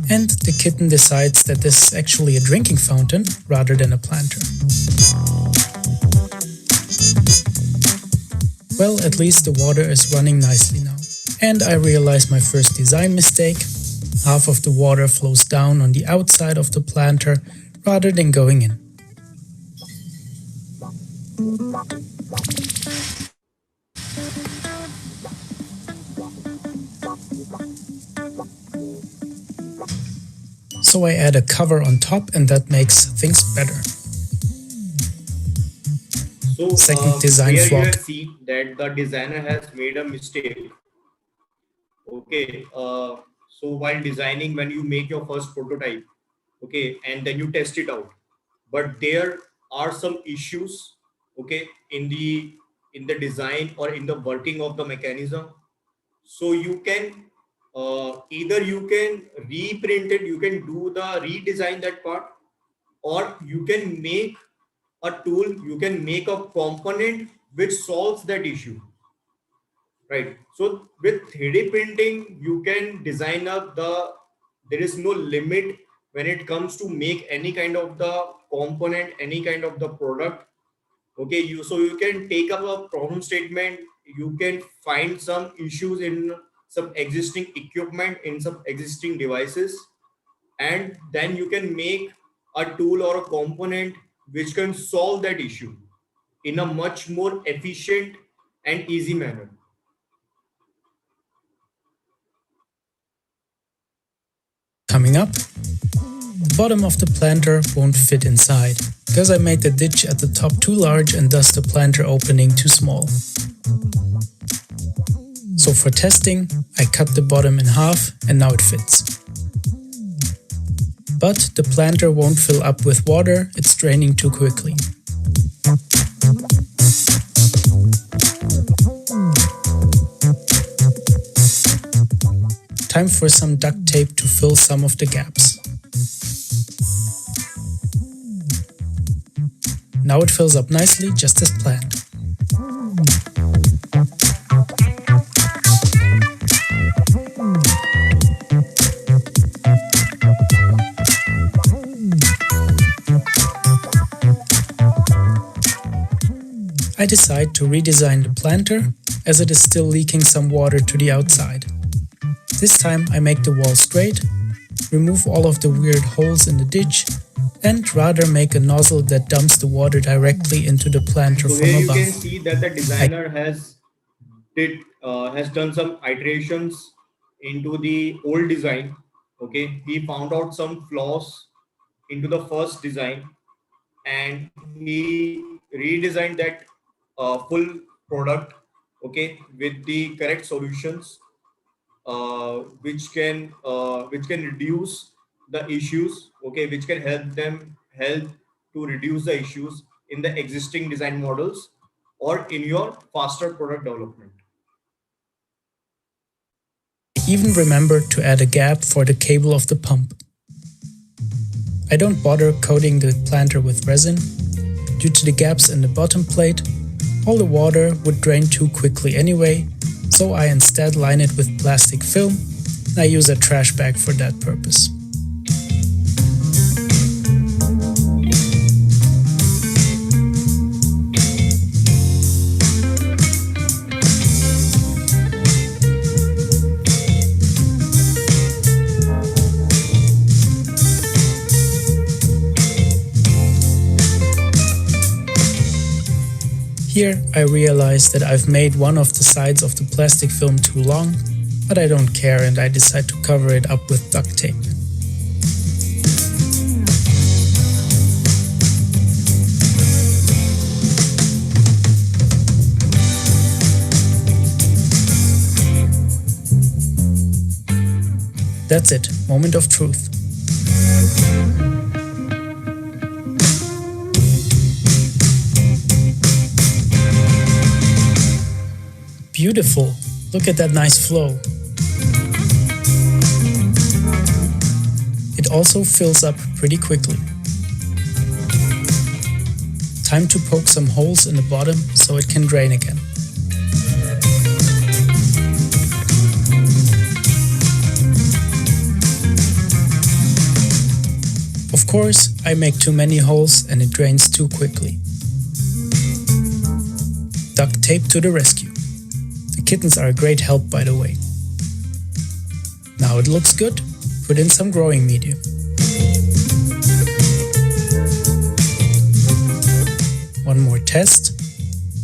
and the kitten decides that this is actually a drinking fountain rather than a planter. Well, at least the water is running nicely now. And I realize my first design mistake. Half of the water flows down on the outside of the planter rather than going in. So I add a cover on top and that makes things better. So Second design here flaw. you have seen that the designer has made a mistake. Okay, so while designing, when you make your first prototype, okay, and then you test it out, but there are some issues, okay, in the design or in the working of the mechanism. So you can either you can reprint it, you can do the redesign that part, or you can make a tool, you can make a component which solves that issue, right? So with 3D printing, you can design up there is no limit when it comes to make any kind of the component, any kind of the product. Okay, so you can take up a problem statement, you can find some issues in some existing equipment, in some existing devices, and then you can make a tool or a component which can solve that issue in a much more efficient and easy manner. Coming growing up, the bottom of the planter won't fit inside, because I made the ditch at the top too large and thus the planter opening too small. So for testing, I cut the bottom in half and now it fits. But the planter won't fill up with water, it's draining too quickly. Time for some duct tape to fill some of the gaps. Now it fills up nicely, just as planned. I decide to redesign the planter, as it is still leaking some water to the outside. This time I make the wall straight, remove all of the weird holes in the ditch, and rather make a nozzle that dumps the water directly into the planter so from here above. you can see that the designer has done some iterations into the old design. Okay, he found out some flaws into the first design and he redesigned that full product, okay, with the correct solutions, which can reduce the issues, okay, which can help to reduce the issues in the existing design models or in your faster product development. I even remember to add a gap for the cable of the pump. I don't bother coating the planter with resin. Due to the gaps in the bottom plate, all the water would drain too quickly anyway, so I instead line it with plastic film, and I use a trash bag for that purpose. Here I realize that I've made one of the sides of the plastic film too long, but I don't care and I decide to cover it up with duct tape. That's it, moment of truth. Beautiful! Look at that nice flow. It also fills up pretty quickly. Time to poke some holes in the bottom so it can drain again. Of course, I make too many holes and it drains too quickly. Duct tape to the rescue. The kittens are a great help, by the way. Now it looks good. Put in some growing medium. One more test.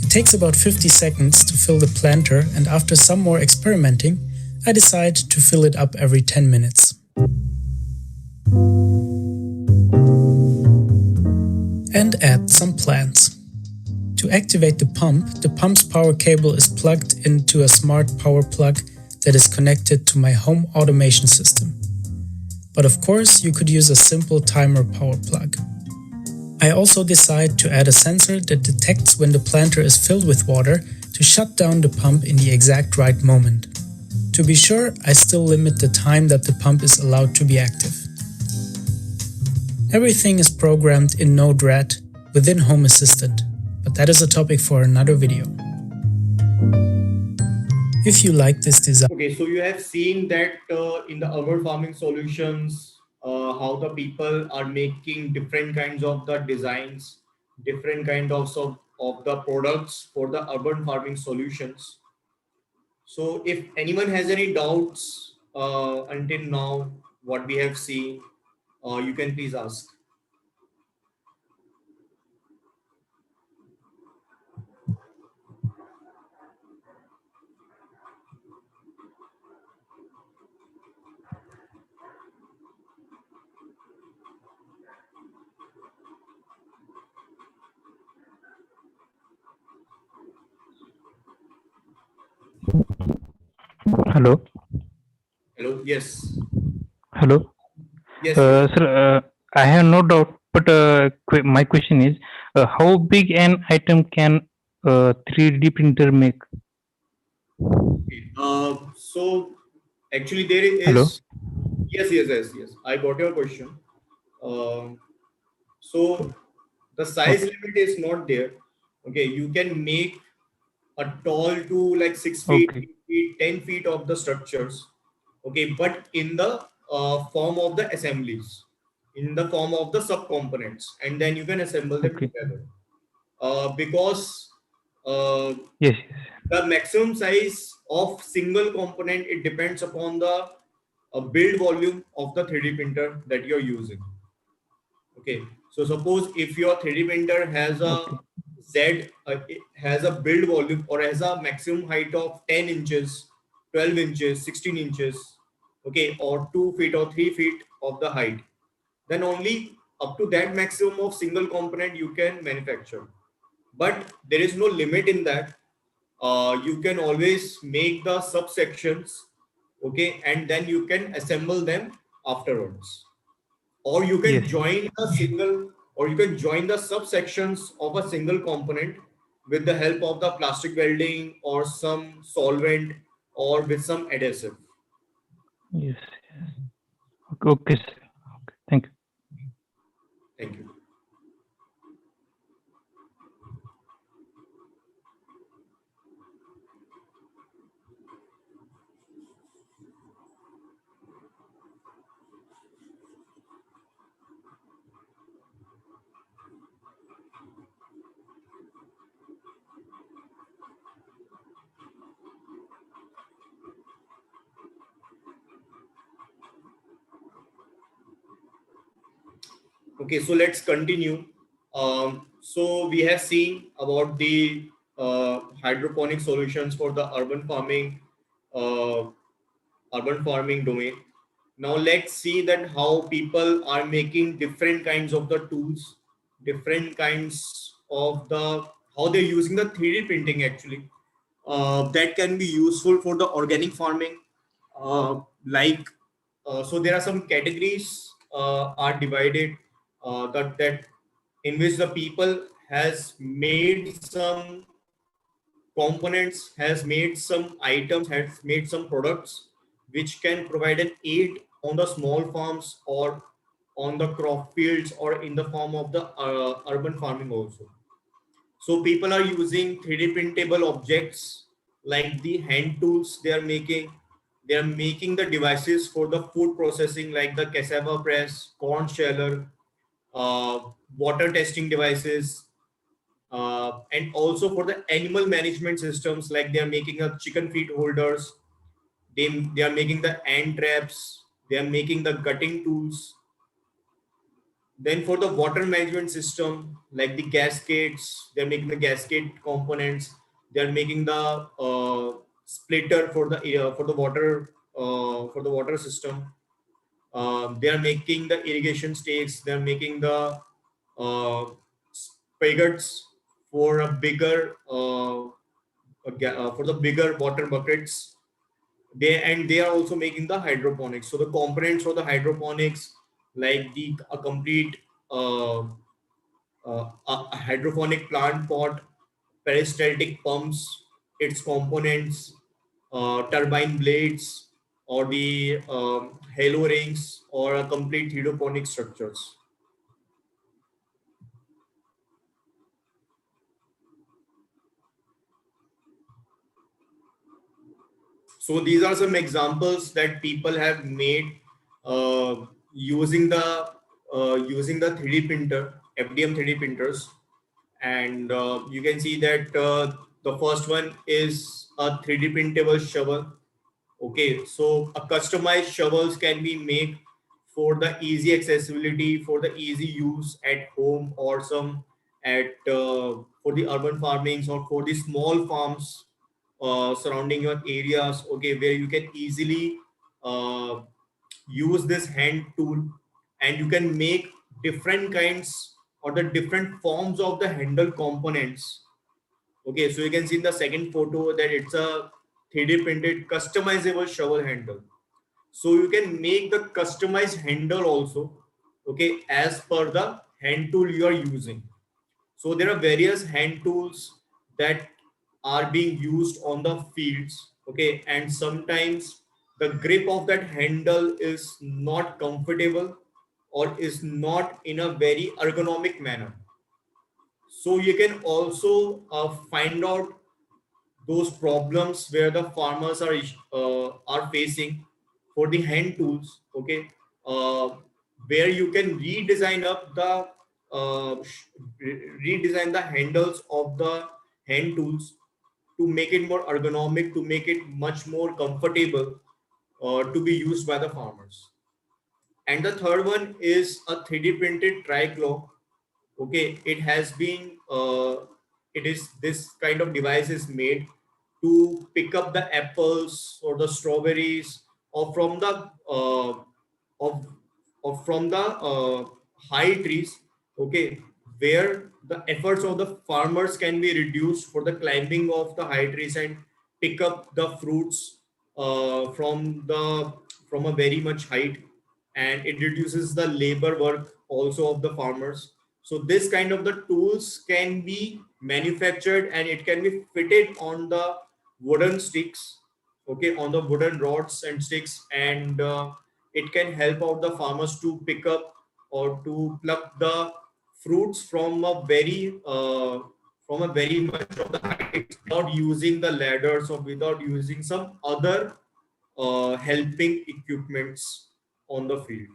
It takes about 50 seconds to fill the planter, and after some more experimenting, I decide to fill it up every 10 minutes. And add some plants. To activate the pump's power cable is plugged into a smart power plug that is connected to my home automation system. But of course, you could use a simple timer power plug. I also decide to add a sensor that detects when the planter is filled with water to shut down the pump in the exact right moment. To be sure, I still limit the time that the pump is allowed to be active. Everything is programmed in Node-RED within Home Assistant, but that is a topic for another video. If you like this design... Okay, so you have seen that in the urban farming solutions, how the people are making different kinds of the designs, different kinds of the products for the urban farming solutions. So if anyone has any doubts until now, what we have seen, you can please ask. Hello. Hello. Yes. Hello. Yes. Yes. Sir, I have no doubt, but my question is, how big an item can a 3D printer make? Okay. So actually there Hello. is, yes, yes, yes, yes. I got your question. Um, so the size Okay. limit is not there. Okay, you can make a tall to like 6 feet, Okay. 8 feet, 10 feet of the structures. Okay, but in the form of the assemblies, in the form of the subcomponents, and then you can assemble them Okay. together. Because uh, Yes. the maximum size of single component, it depends upon the build volume of the 3D printer that you're using. Okay, so suppose if your 3D printer has a Okay. it has a build volume or has a maximum height of 10 inches, 12 inches, 16 inches, okay, or 2 feet or 3 feet of the height, then only up to that maximum of single component you can manufacture. But there is no limit in that. You can always make the subsections, okay, and then you can assemble them afterwards, or you can Yes. join a single, or you can join the subsections of a single component with the help of the plastic welding or some solvent or with some adhesive. Yes. Okay. Okay, sir. Okay. Thank you. Thank you. Okay, so let's continue. So we have seen about the hydroponic solutions for the uh, urban farming domain. Now let's see that how people are making different kinds of the tools, different kinds of the how they're using the 3D printing actually. That can be useful for the organic farming. Like so, there are some categories are divided that in which the people has made some components, has made some items, has made some products which can provide an aid on the small farms or on the crop fields or in the form of the urban farming also. So people are using 3D printable objects like the hand tools they are making. They are making the devices for the food processing like the cassava press, corn sheller, uh, water testing devices, and also for the animal management systems like they are making a chicken feed holders, they are making the ant traps, they are making the gutting tools. Then for the water management system like the gaskets, they're making the gasket components, they're making the splitter for the water system. They are making the irrigation stakes, they're making the uh, spigots for a bigger for the bigger water buckets. They are also making the hydroponics. So the components for the hydroponics, like the a complete a hydroponic plant pot, peristaltic pumps, its components, turbine blades, or the halo rings, or a complete hydroponic structures. So these are some examples that people have made using the 3D printer, FDM 3D printers, and you can see that the first one is a 3D printable shovel. Okay, so a customized shovels can be made for the easy accessibility, for the easy use at home or some at for the urban farmings or for the small farms surrounding your areas. Okay, where you can easily uh, use this hand tool, and you can make different kinds or the different forms of the handle components. Okay, so you can see in the second photo that it's a 3D printed customizable shovel handle. So you can make the customized handle also, okay, as per the hand tool you are using. So there are various hand tools that are being used on the fields, okay, and sometimes the grip of that handle is not comfortable or is not in a very ergonomic manner. So you can also find out those problems where the farmers are facing for the hand tools, okay, uh, where you can redesign up the redesign the handles of the hand tools to make it more ergonomic, to make it much more comfortable to be used by the farmers. And the third one is a 3D printed triclaw. Okay, it has been it is this kind of device is made to pick up the apples or the strawberries or from the of from the high trees, okay, where the efforts of the farmers can be reduced for the climbing of the high trees and pick up the fruits from a very much height, and it reduces the labor work also of the farmers. So this kind of the tools can be manufactured and it can be fitted on the wooden sticks, okay, on the wooden rods and sticks, and it can help out the farmers to pick up or to pluck the fruits from a very much of the height without using the ladders or without using some other helping equipments on the field.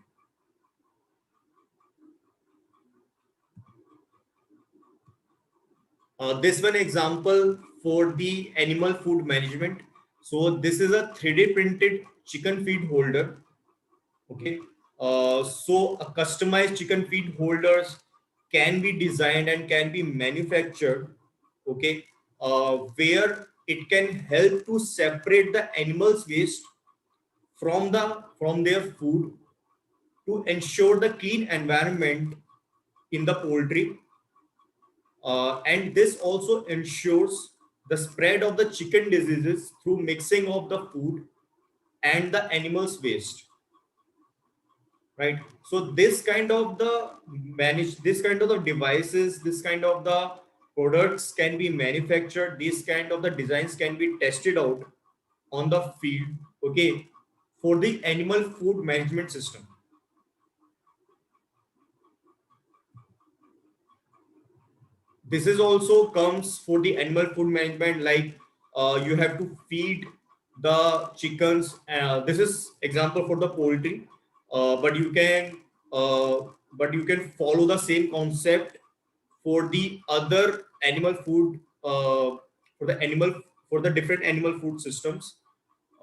This one example for the animal food management. So this is a 3D printed chicken feed holder. Okay. So a customized chicken feed holders can be designed and can be manufactured. Okay. Where it can help to separate the animals waste from their food to ensure the clean environment in the poultry, and this also ensures the spread of the chicken diseases through mixing of the food and the animals waste, right? So this kind of the this kind of the devices, this kind of the products can be manufactured, these kind of the designs can be tested out on the field, okay, for the animal food management system. This is also comes for the animal food management, like you have to feed the chickens. This is example for the poultry, but uh, you can follow the same concept for the other animal food, for the animal, for the different animal food systems.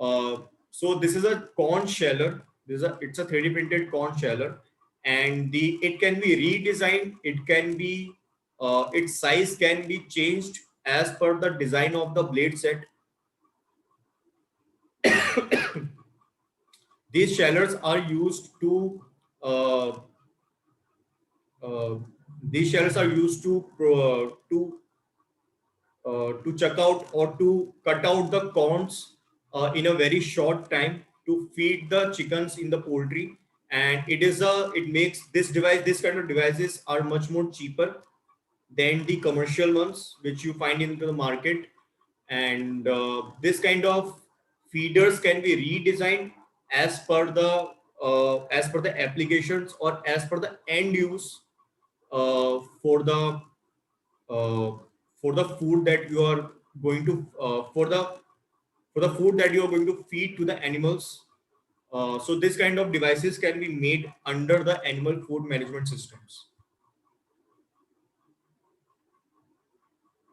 uh, so this is a corn sheller. It's a 3D printed corn sheller, and the it can be redesigned. It can be its size can be changed as per the design of the blade set. These shellers are used uh, uh, to chuck out or to cut out the corns in a very short time to feed the chickens in the poultry. And it makes this kind of devices are much more cheaper than the commercial ones which you find in the market. And this kind of feeders can be redesigned as per the applications or as per the end use uh, for the uh, for the food that you are going to for the food that you are going to feed to the animals. So this kind of devices can be made under the animal food management systems.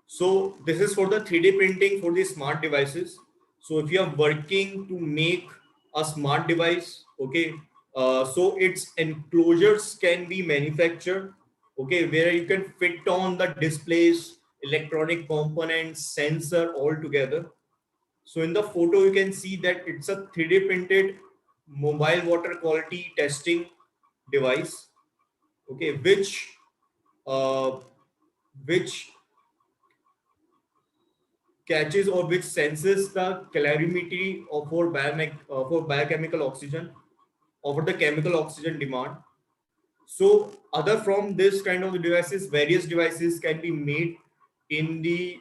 So this is for the 3D printing for the smart devices. So if you are working to make a smart device, okay, so its enclosures can be manufactured, okay, where you can fit on the displays, electronic components, sensor all together. So in the photo, you can see that it's a 3D printed mobile water quality testing device, okay, uh, which catches or which senses the calorimetry of for biochemical oxygen over the chemical oxygen demand. So other from this kind of devices, various devices can be made in the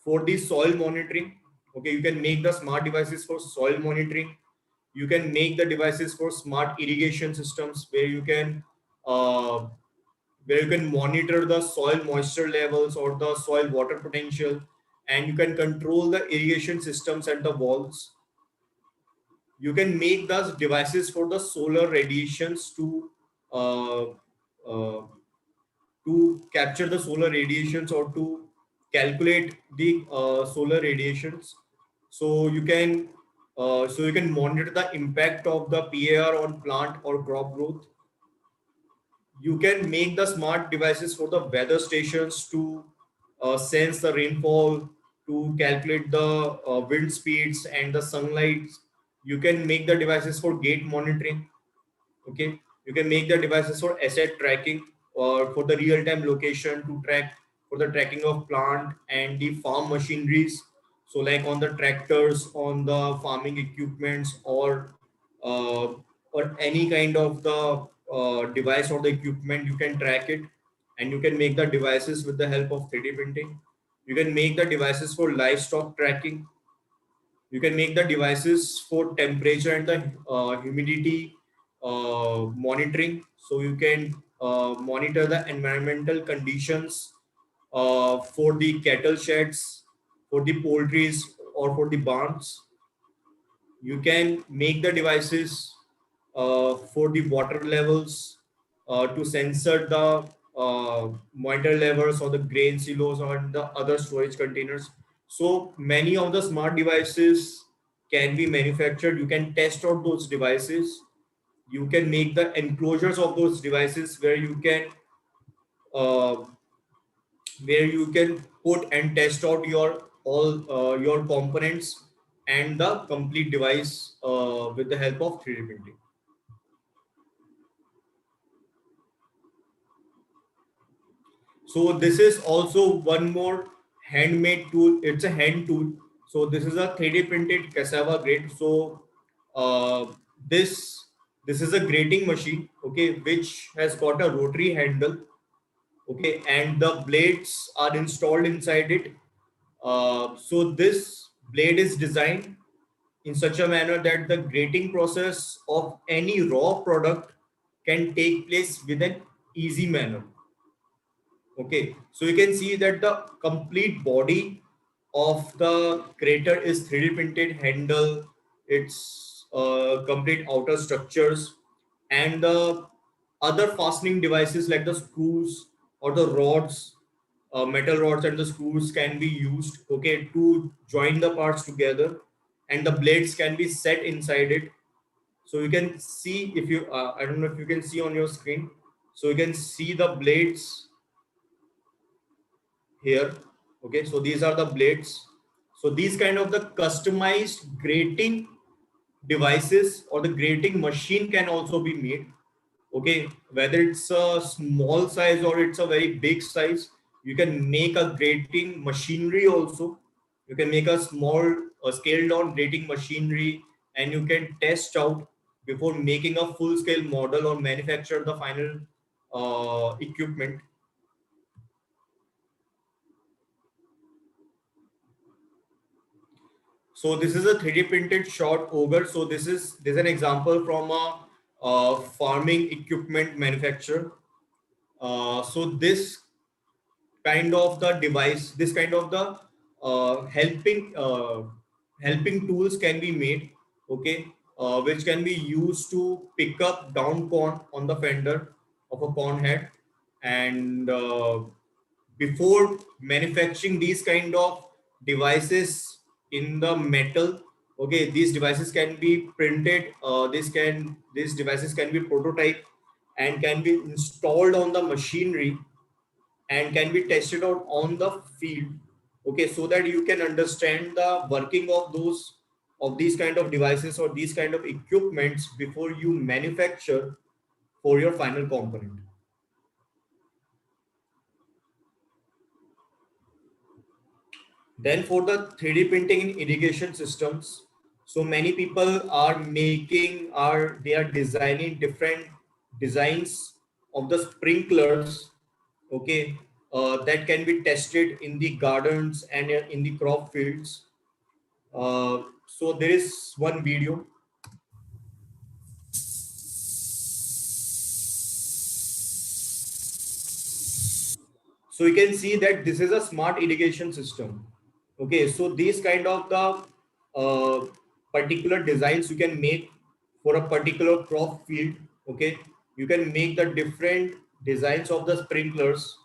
for the soil monitoring. Okay, you can make the smart devices for soil monitoring. You can make the devices for smart irrigation systems uh, where you can monitor the soil moisture levels or the soil water potential, and you can control the irrigation systems at the walls. You can make those devices for the solar radiations uh, uh, to capture the solar radiations or to calculate the solar radiations. So you can monitor the impact of the PAR on plant or crop growth. You can make the smart devices for the weather stations to sense the rainfall, to calculate the wind speeds and the sunlight. You can make the devices for gate monitoring. Okay, you can make the devices for asset tracking or for the real-time location to track for the tracking of plant and the farm machineries. So like on the tractors, on the farming equipments, uh, or any kind of the device or the equipment, you can track it, and you can make the devices with the help of 3D printing. You can make the devices for livestock tracking. You can make the devices for temperature and the humidity monitoring. So you can monitor the environmental conditions for the cattle sheds, for the poultries, or for the barns. You can make the devices for the water levels to sensor the monitor levels or the grain silos or the other storage containers. So many of the smart devices can be manufactured. You can test out those devices. You can make the enclosures of those devices uh, where you can put and test out your components and the complete device with the help of 3D printing. So this is also one more handmade tool. It's a hand tool. So this is a 3D printed cassava grate. So uh, this this is a grating machine, okay, which has got a rotary handle, okay, and the blades are installed inside it. So this blade is designed in such a manner that the grating process of any raw product can take place with an easy manner. Okay, so you can see that the complete body of the crater is 3D printed handle, its complete outer structures, and the other fastening devices like the screws or the rods, metal rods and the screws can be used, okay, to join the parts together, and the blades can be set inside it. So you can see if you, I don't know if you can see on your screen. So you can see the blades here. Okay, so these are the blades. So these kind of the customized grating devices or the grating machine can also be made. Okay, whether it's a small size or it's a very big size, you can make a grating machinery also. You can make a small scaled down grating machinery, and you can test out before making a full scale model or manufacture the final equipment. So this is a 3D printed short auger. So this is an example from a farming equipment manufacturer. So this kind of the device, this kind of the helping tools can be made, okay, which can be used to pick up down corn on the fender of a corn head. And before manufacturing these kind of devices in the metal, okay, these devices can be printed. These devices can be prototyped and can be installed on the machinery and can be tested out on the field, okay, so that you can understand the working of these kind of devices or these kind of equipments before you manufacture for your final component. Then for the 3D printing in irrigation systems, so many people are they are designing different designs of the sprinklers, okay, that can be tested in the gardens and in the crop fields. So there is one video. So you can see that this is a smart irrigation system. Okay, so these kind of the particular designs you can make for a particular crop field. Okay, you can make the different designs of the sprinklers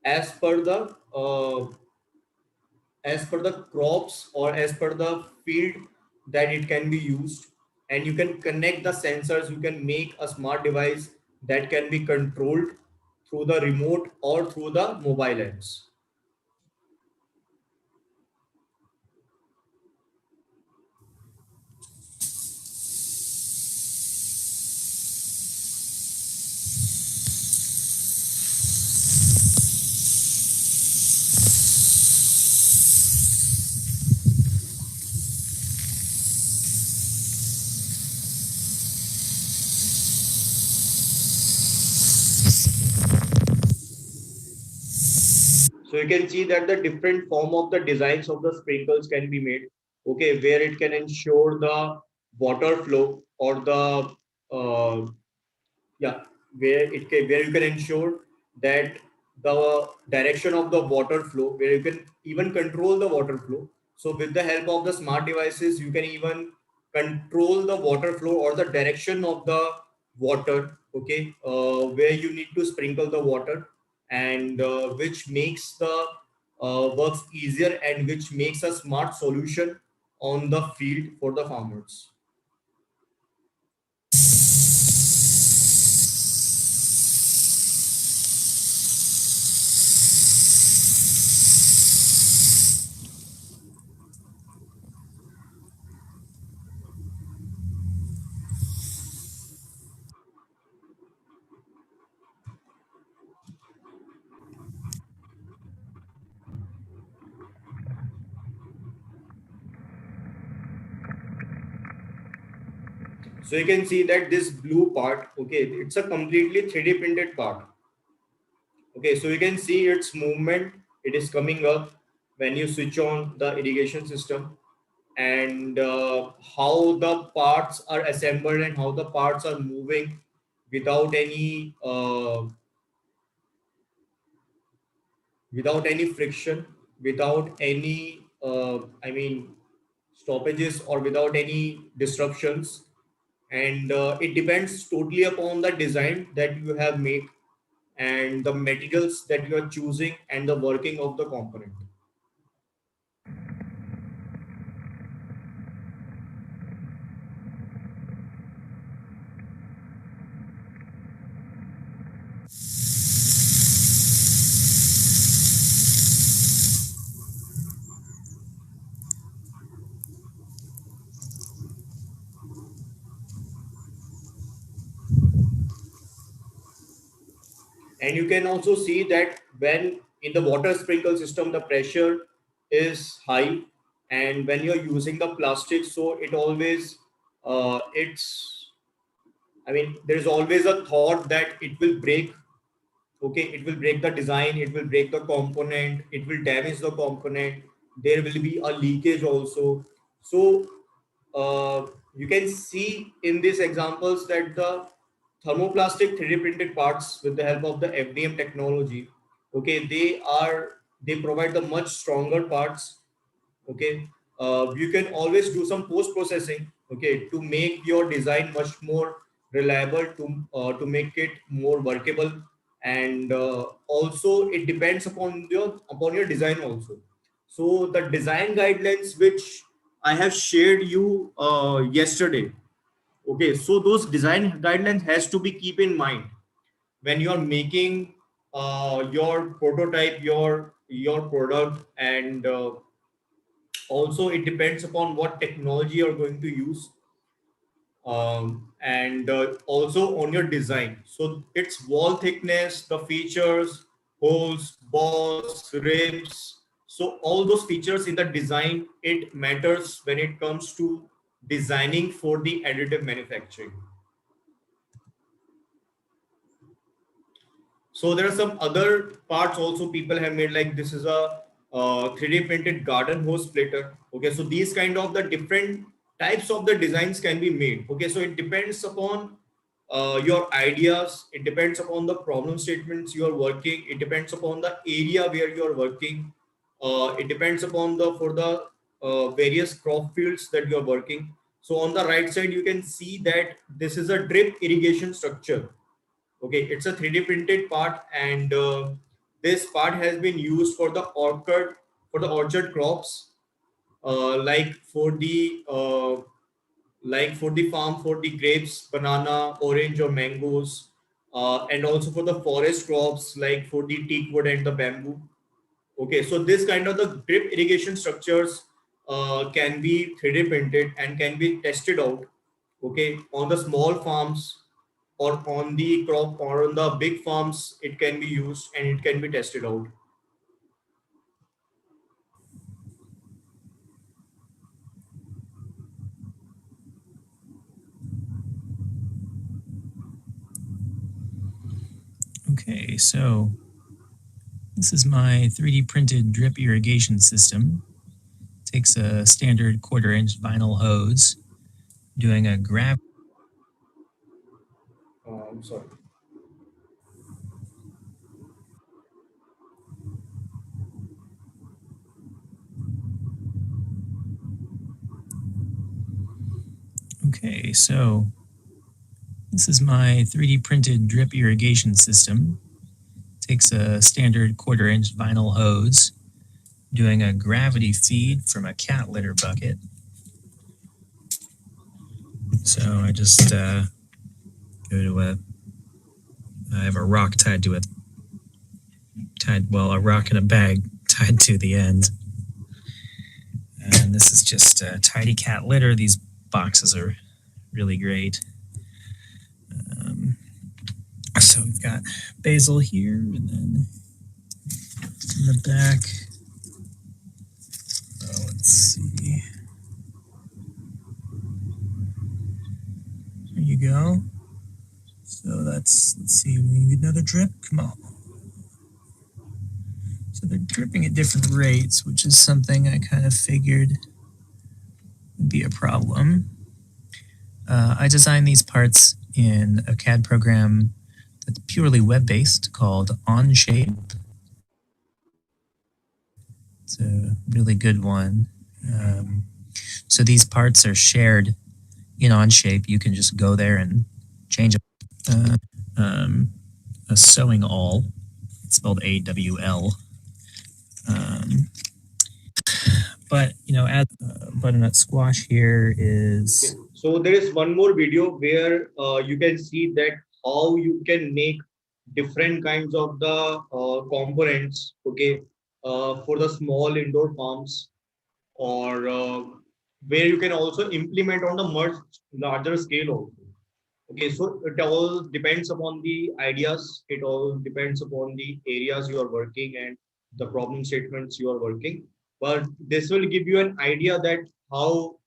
as per the crops or as per the field that it can be used, and you can connect the sensors. You can make a smart device that can be controlled through the remote or through the mobile apps. So you can see that the different form of the designs of the sprinkles can be made. Okay, where it can ensure the water flow or the uh, yeah, where you can ensure that the direction of the water flow, where you can even control the water flow. So with the help of the smart devices, you can even control the water flow or the direction of the water. Okay, where you need to sprinkle the water, and which makes the works easier, and which makes a smart solution on the field for the farmers. So you can see that this blue part, okay, it's a completely 3D printed part. Okay, so you can see its movement. It is coming up when you switch on the irrigation system, and how the parts are assembled and how the parts are moving without any friction, without any stoppages, or without any disruptions. And it depends totally upon the design that you have made, and the materials that you are choosing, and the working of the component. And you can also see that when in the water sprinkle system, the pressure is high, and when you're using the plastic, so it always it's there is always a thought that it will break. Okay, it will break the design, it will break the component, it will damage the component, there will be a leakage also. So you can see in these examples that the thermoplastic 3D printed parts, with the help of the FDM technology, okay, they provide the much stronger parts. Okay, you can always do some post processing, okay, to make your design much more reliable, to make it more workable. And also it depends upon your design also. So the design guidelines which I have shared you yesterday, okay, so those design guidelines has to be keep in mind when you are making your prototype, your product. And also it depends upon what technology you're going to use, and also on your design. So its wall thickness, the features, holes, balls, ribs. So all those features in the design, it matters when it comes to designing for the additive manufacturing. So there are some other parts also people have made, like this is a 3D printed garden hose splitter. Okay, so these kind of the different types of the designs can be made. Okay, so it depends upon your ideas. It depends upon the problem statements you are working. It depends upon the area where you are working. It depends upon the various crop fields that you are working. So on the right side, you can see that this is a drip irrigation structure. Okay, it's a 3D printed part, and this part has been used for the orchard crops, like for the farm for the grapes, banana, orange or mangoes, and also for the forest crops like for the teak wood and the bamboo. Okay, so this kind of the drip irrigation structures can be 3D printed and can be tested out, okay, on the small farms or on the crop or on the big farms. It can be used and it can be tested out. Okay, so this is my 3D printed drip irrigation system. Takes a standard 1/4 inch vinyl hose, doing a I'm sorry. Okay, so this is my 3D printed drip irrigation system. Takes a standard 1/4 inch vinyl hose, doing a gravity feed from a cat litter bucket. So I just go to I have a rock tied to a rock in a bag tied to the end. And this is just a tidy cat litter. These boxes are really great. So we've got basil here, and then in the back, let's see. There you go. So let's see, we need another drip. Come on. So they're dripping at different rates, which is something I kind of figured would be a problem. I designed these parts in a CAD program that's purely web-based called Onshape. It's a really good one. So these parts are shared in Onshape. You can just go there and change a sewing awl. It's spelled AWL. But, you know, add butternut squash here is... Okay. So there is one more video where you can see that how you can make different kinds of the components, okay, for the small indoor farms, or where you can also implement on the much larger scale also. Okay, so it all depends upon the ideas. It all depends upon the areas you are working and the problem statements you are working. But this will give you an idea that how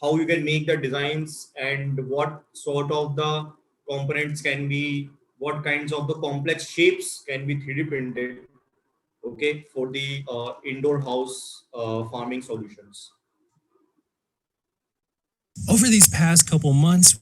how you can make the designs and what sort of the components can be, what kinds of the complex shapes can be 3D printed, okay, for the indoor house farming solutions. Over these past couple months,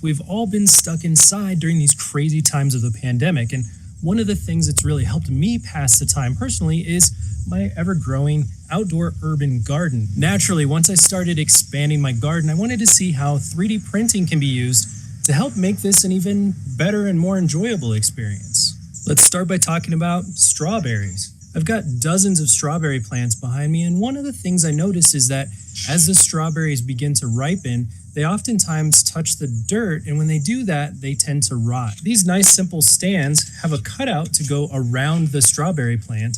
we've all been stuck inside during these crazy times of the pandemic. And one of the things that's really helped me pass the time personally is my ever-growing outdoor urban garden. Naturally, once I started expanding my garden, I wanted to see how 3D printing can be used to help make this an even better and more enjoyable experience. Let's start by talking about strawberries. I've got dozens of strawberry plants behind me, and one of the things I noticed is that as the strawberries begin to ripen, they oftentimes touch the dirt, and when they do that, they tend to rot. These nice simple stands have a cutout to go around the strawberry plant.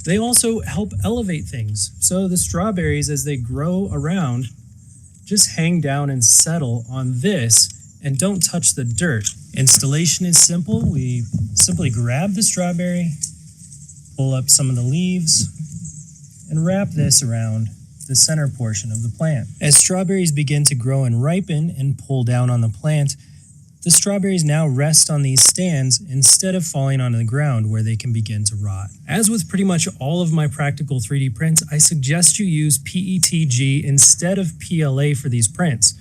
They also help elevate things, so the strawberries, as they grow around, just hang down and settle on this, and don't touch the dirt. Installation is simple. We simply grab the strawberry, pull up some of the leaves, and wrap this around the center portion of the plant. As strawberries begin to grow and ripen and pull down on the plant, the strawberries now rest on these stands instead of falling onto the ground where they can begin to rot. As with pretty much all of my practical 3D prints, I suggest you use PETG instead of PLA for these prints.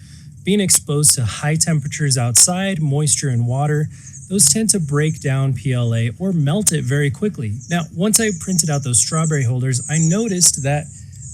Being exposed to high temperatures outside, moisture and water, those tend to break down PLA or melt it very quickly. Now, once I printed out those strawberry holders, I noticed that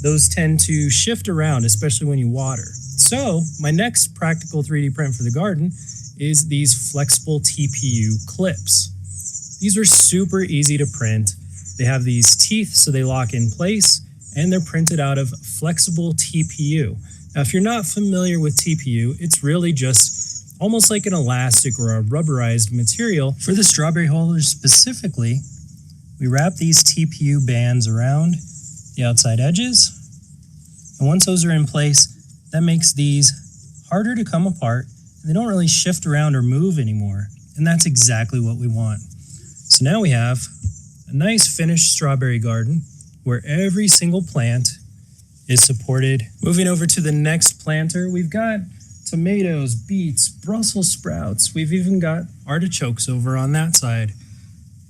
those tend to shift around, especially when you water. So my next practical 3D print for the garden is these flexible TPU clips. These are super easy to print. They have these teeth so they lock in place, and they're printed out of flexible TPU. Now, if you're not familiar with TPU, it's really just almost like an elastic or a rubberized material. For the strawberry holders specifically, we wrap these TPU bands around the outside edges, and once those are in place, that makes these harder to come apart. They don't really shift around or move anymore, and that's exactly what we want. So now we have a nice finished strawberry garden where every single plant is supported. Moving over to the next planter, we've got tomatoes, beets, Brussels sprouts. We've even got artichokes over on that side.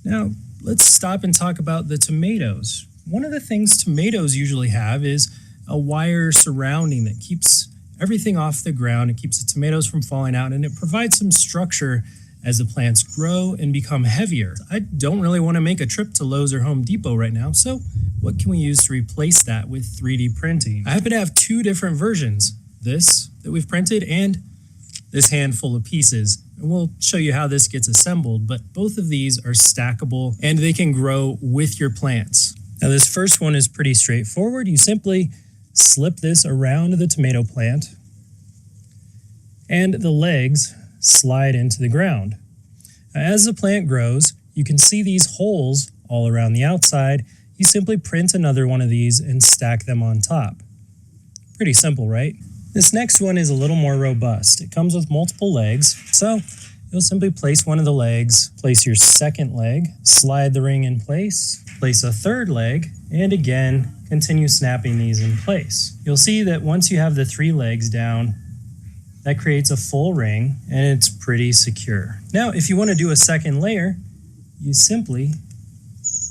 Now, let's stop and talk about the tomatoes. One of the things tomatoes usually have is a wire surrounding that keeps everything off the ground. It keeps the tomatoes from falling out, and it provides some structure as the plants grow and become heavier. I don't really want to make a trip to Lowe's or Home Depot right now, so what can we use to replace that with 3D printing? I happen to have two different versions, this that we've printed and this handful of pieces. And we'll show you how this gets assembled, but both of these are stackable and they can grow with your plants. Now this first one is pretty straightforward. You simply slip this around the tomato plant and the legs slide into the ground. As the plant grows, you can see these holes all around the outside. You simply print another one of these and stack them on top. Pretty simple, right? This next one is a little more robust. It comes with multiple legs, so you'll simply place one of the legs, place your second leg, slide the ring in place, place a third leg, and again, continue snapping these in place. You'll see that once you have the 3 legs down, that creates a full ring and it's pretty secure. Now, if you want to do a second layer, you simply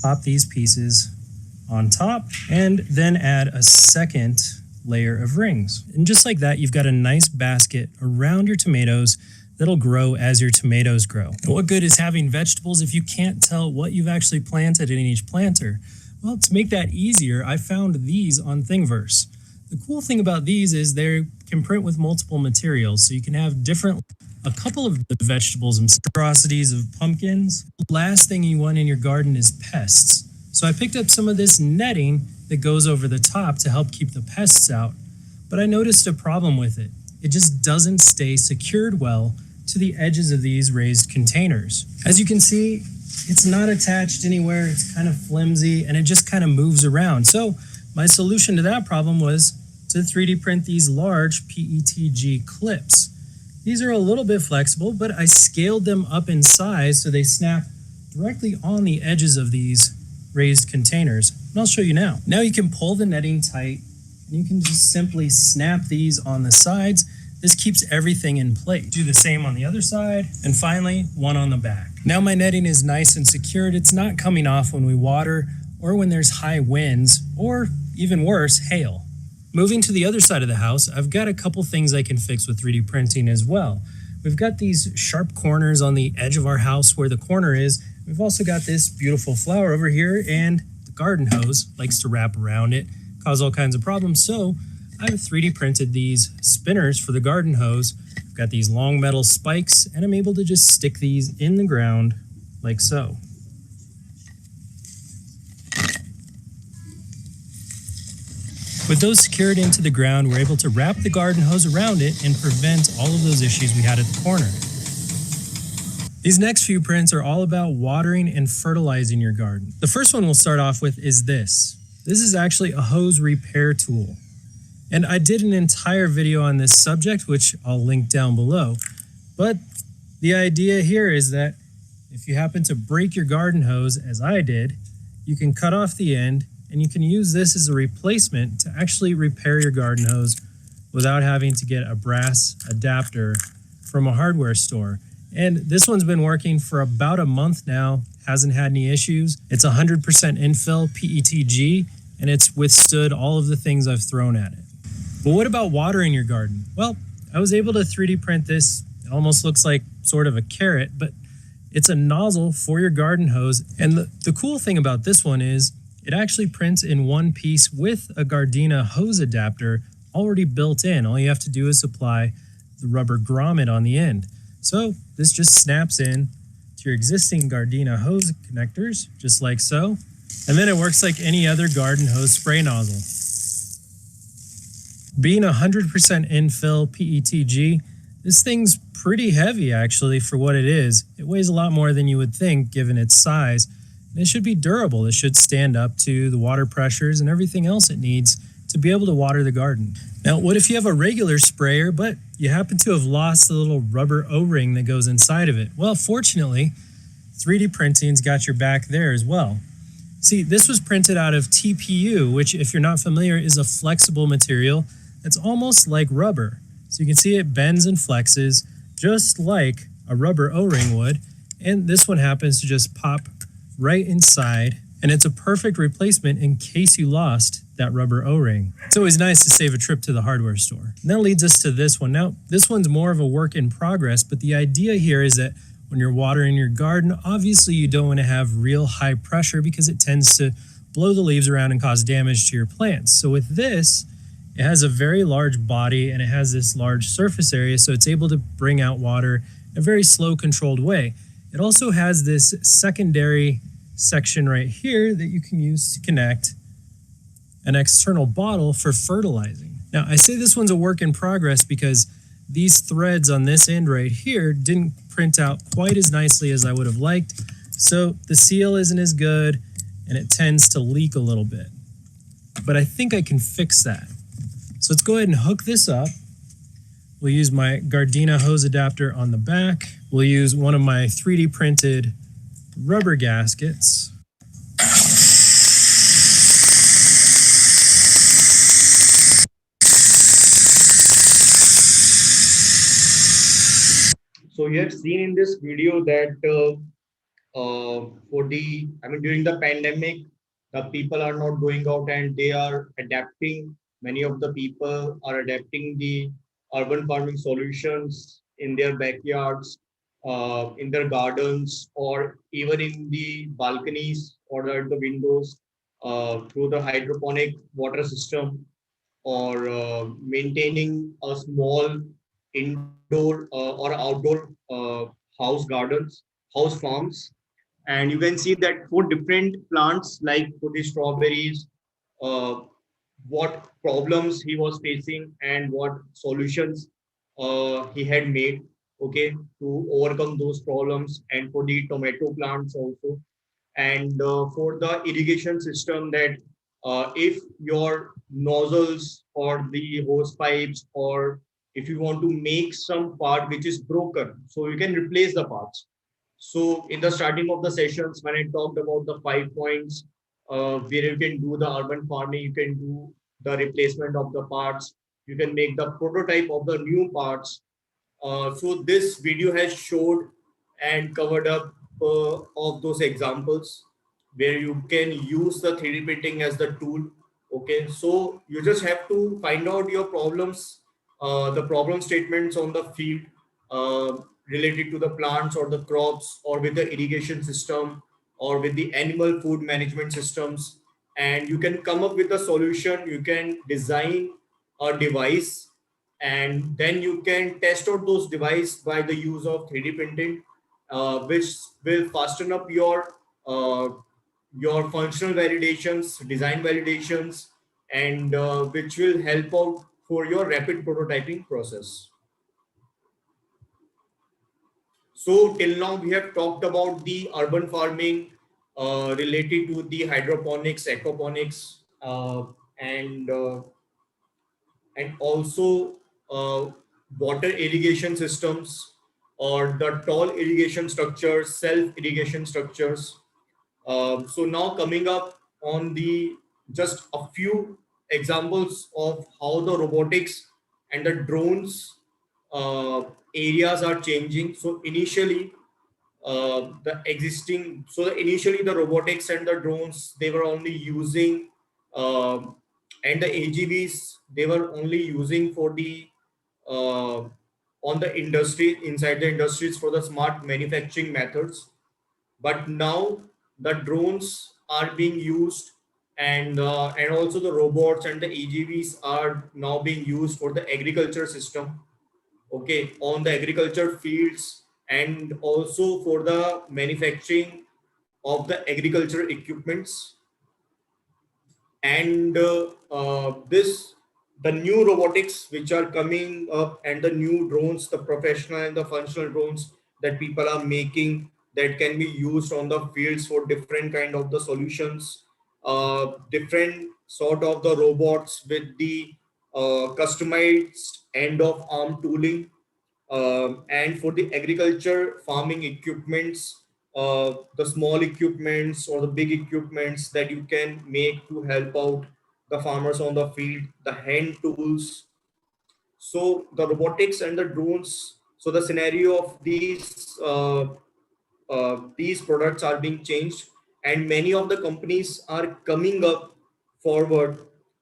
pop these pieces on top and then add a second layer of rings. And just like that, you've got a nice basket around your tomatoes that'll grow as your tomatoes grow. And what good is having vegetables if you can't tell what you've actually planted in each planter? Well, to make that easier, I found these on Thingiverse. The cool thing about these is they can print with multiple materials, so you can have a couple of the vegetables and monstrosities of pumpkins. The last thing you want in your garden is pests. So I picked up some of this netting that goes over the top to help keep the pests out, but I noticed a problem with it. It just doesn't stay secured well to the edges of these raised containers. As you can see, it's not attached anywhere. It's kind of flimsy and it just kind of moves around. So my solution to that problem was to 3D print these large PETG clips. These are a little bit flexible, but I scaled them up in size so they snap directly on the edges of these raised containers. And I'll show you now. Now you can pull the netting tight and you can just simply snap these on the sides. This keeps everything in place. Do the same on the other side, and finally, one on the back. Now my netting is nice and secured. It's not coming off when we water or when there's high winds, or even worse, hail. Moving to the other side of the house, I've got a couple things I can fix with 3D printing as well. We've got these sharp corners on the edge of our house where the corner is. We've also got this beautiful flower over here, and the garden hose likes to wrap around it, cause all kinds of problems. So I've 3D printed these spinners for the garden hose. I've got these long metal spikes, and I'm able to just stick these in the ground like so. With those secured into the ground, we're able to wrap the garden hose around it and prevent all of those issues we had at the corner. These next few prints are all about watering and fertilizing your garden. The first one we'll start off with is this. This is actually a hose repair tool. And I did an entire video on this subject, which I'll link down below. But the idea here is that if you happen to break your garden hose, as I did, you can cut off the end and you can use this as a replacement to actually repair your garden hose without having to get a brass adapter from a hardware store. And this one's been working for about a month now, hasn't had any issues. It's 100% infill PETG, and it's withstood all of the things I've thrown at it. But what about watering your garden? Well, I was able to 3D print this. It almost looks like sort of a carrot, but it's a nozzle for your garden hose. And the cool thing about this one is it actually prints in one piece with a Gardena hose adapter already built in. All you have to do is apply the rubber grommet on the end. So this just snaps in to your existing Gardena hose connectors, just like so. And then it works like any other garden hose spray nozzle. Being 100% infill PETG, this thing's pretty heavy actually for what it is. It weighs a lot more than you would think given its size. And it should be durable. It should stand up to the water pressures and everything else it needs to be able to water the garden. Now, what if you have a regular sprayer, but you happen to have lost the little rubber O-ring that goes inside of it? Well, fortunately, 3D printing's got your back there as well. See, this was printed out of TPU, which, if you're not familiar, is a flexible material that's almost like rubber. So you can see it bends and flexes just like a rubber O-ring would. And this one happens to just pop right inside. And it's a perfect replacement in case you lost that rubber O-ring. It's always nice to save a trip to the hardware store. And that leads us to this one. Now, this one's more of a work in progress, but the idea here is that when you're watering your garden, obviously you don't want to have real high pressure because it tends to blow the leaves around and cause damage to your plants. So with this, it has a very large body and it has this large surface area, so it's able to bring out water in a very slow, controlled way. It also has this secondary section right here that you can use to connect an external bottle for fertilizing. Now, I say this one's a work in progress because these threads on this end right here didn't print out quite as nicely as I would have liked. So the seal isn't as good and it tends to leak a little bit. But I think I can fix that. So let's go ahead and hook this up. We'll use my Gardena hose adapter on the back. We'll use one of my 3D printed rubber gaskets. So you have seen in this video that during the pandemic, the people are not going out and they are adapting. Many of the people are adapting the urban farming solutions in their backyards, in their gardens, or even in the balconies or at the windows through the hydroponic water system, or maintaining a small indoor or outdoor house gardens, house farms. And you can see that for different plants, like for the strawberries, uh, what problems he was facing and what solutions he had made, okay, to overcome those problems. And for the tomato plants also, and for the irrigation system, that if your nozzles or the hose pipes, or if you want to make some part which is broken, so you can replace the parts. So in the starting of the sessions, when I talked about the 5 points where you can do the urban farming, you can do the replacement of the parts, you can make the prototype of the new parts. So this video has showed and covered up of those examples where you can use the 3D printing as the tool. Okay, so you just have to find out your problems, the problem statements on the field related to the plants or the crops, or with the irrigation system, or with the animal food management systems, and you can come up with a solution. You can design a device, and then you can test out those devices by the use of 3D printing, which will fasten up your functional validations, design validations, and which will help out for your rapid prototyping process. So till now we have talked about the urban farming related to the hydroponics, aquaponics, and also water irrigation systems. or the tall irrigation structures, self-irrigation structures. So now coming up on the just a few examples of how the robotics and the drones areas are changing. So initially, initially the robotics and the drones, they were only using and the AGVs, they were only using for the uh, on the industry, inside the industries, for the smart manufacturing methods. But now the drones are being used, and also the robots and the AGVs are now being used for the agriculture system, okay, on the agriculture fields, and also for the manufacturing of the agriculture equipments. And this the new robotics which are coming up, and the new drones, the professional and the functional drones that people are making, that can be used on the fields for different kind of the solutions, different sort of the robots with the customized end of arm tooling, and for the agriculture farming equipments, the small equipments or the big equipments that you can make to help out the farmers on the field, the hand tools. So the robotics and the drones, so the scenario of these products are being changed, and many of the companies are coming up forward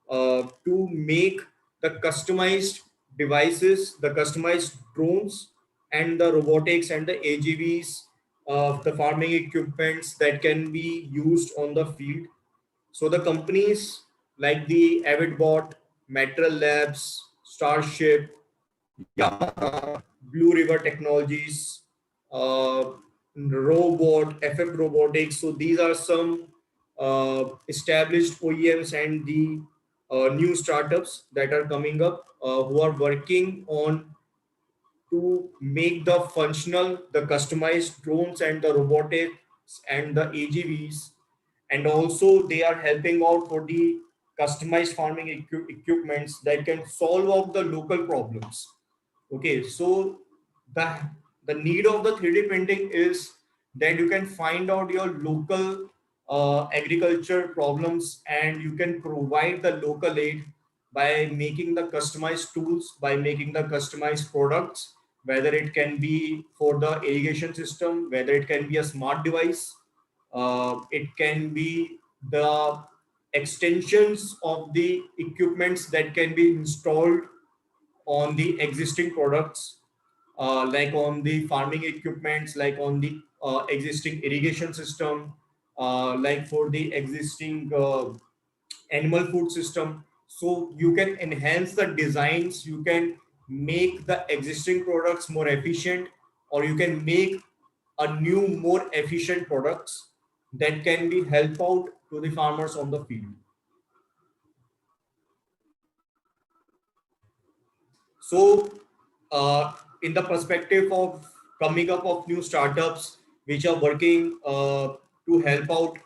to make the customized devices, the customized drones, and the robotics and the AGVs, the farming equipments that can be used on the field. So the companies like the Avidbot, Material Labs, Starship, Yamaha, Blue River Technologies, uh, Robot, FF Robotics. So these are some established OEMs and the new startups that are coming up, who are working on to make the functional, the customized drones and the robotics and the AGVs. And also they are helping out for the customized farming equipments that can solve out the local problems. Okay, so the the need of the 3D printing is that you can find out your local agriculture problems, and you can provide the local aid by making the customized tools, by making the customized products, whether it can be for the irrigation system, whether it can be a smart device, it can be the extensions of the equipments that can be installed on the existing products, like on the farming equipments, like on the existing irrigation system, like for the existing animal food system. So you can enhance the designs, you can make the existing products more efficient, or you can make a new, more efficient products that can be help out to the farmers on the field. So, in the perspective of coming up of new startups which are working to help out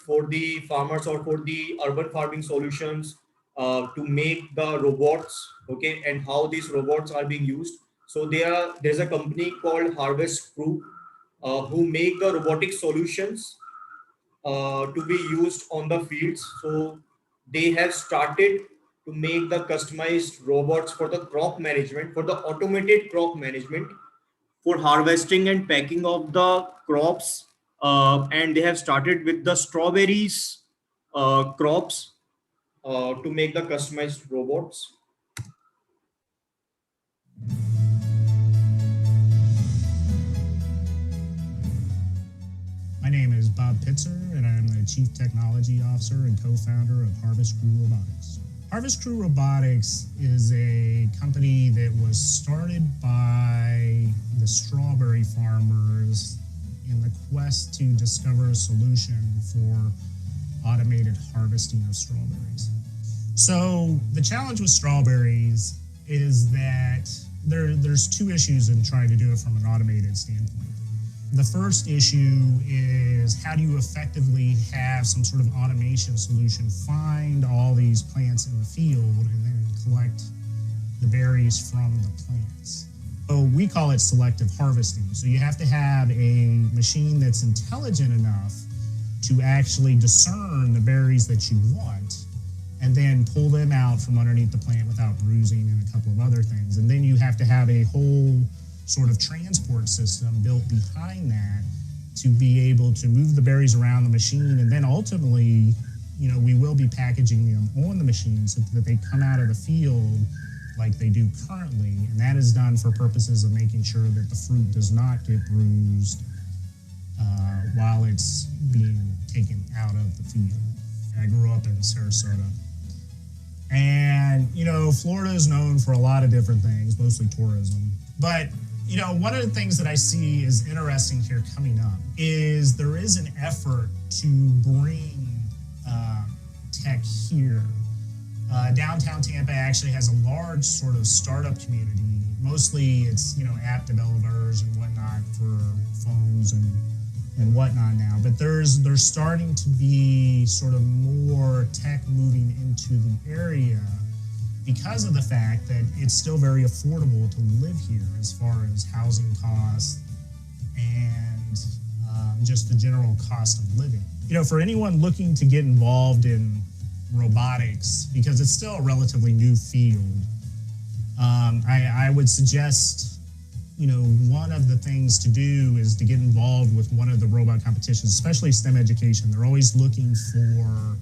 for the farmers or for the urban farming solutions, to make the robots, okay, and how these robots are being used. So there's a company called Harvest Crew, who make the robotic solutions to be used on the fields. So they have started to make the customized robots for the crop management, for the automated crop management, for harvesting and packing of the crops. And they have started with the strawberries crops to make the customized robots. My name is Bob Pitzer, and I'm the Chief Technology Officer and co-founder of Harvest Crew Robotics. Harvest Crew Robotics is a company that was started by the strawberry farmers in the quest to discover a solution for automated harvesting of strawberries. So the challenge with strawberries is that there's two issues in trying to do it from an automated standpoint. The first issue is, how do you effectively have some sort of automation solution find all these plants in the field and then collect the berries from the plants? So we call it selective harvesting. So you have to have a machine that's intelligent enough to actually discern the berries that you want and then pull them out from underneath the plant without bruising and a couple of other things. And then you have to have a whole sort of transport system built behind that to be able to move the berries around the machine. And then ultimately, we will be packaging them on the machine so that they come out of the field like they do currently. And that is done for purposes of making sure that the fruit does not get bruised while it's being taken out of the field. I grew up in Sarasota. And, Florida is known for a lot of different things, mostly tourism. But, one of the things that I see is interesting here coming up is there is an effort to bring tech here. Downtown Tampa actually has a large sort of startup community. Mostly it's, app developers and whatnot for phones and whatnot now. But there's starting to be sort of more tech moving into the area because of the fact that it's still very affordable to live here as far as housing costs and just the general cost of living. For anyone looking to get involved in robotics, because it's still a relatively new field, I would suggest, one of the things to do is to get involved with one of the robot competitions, especially STEM education. They're always looking for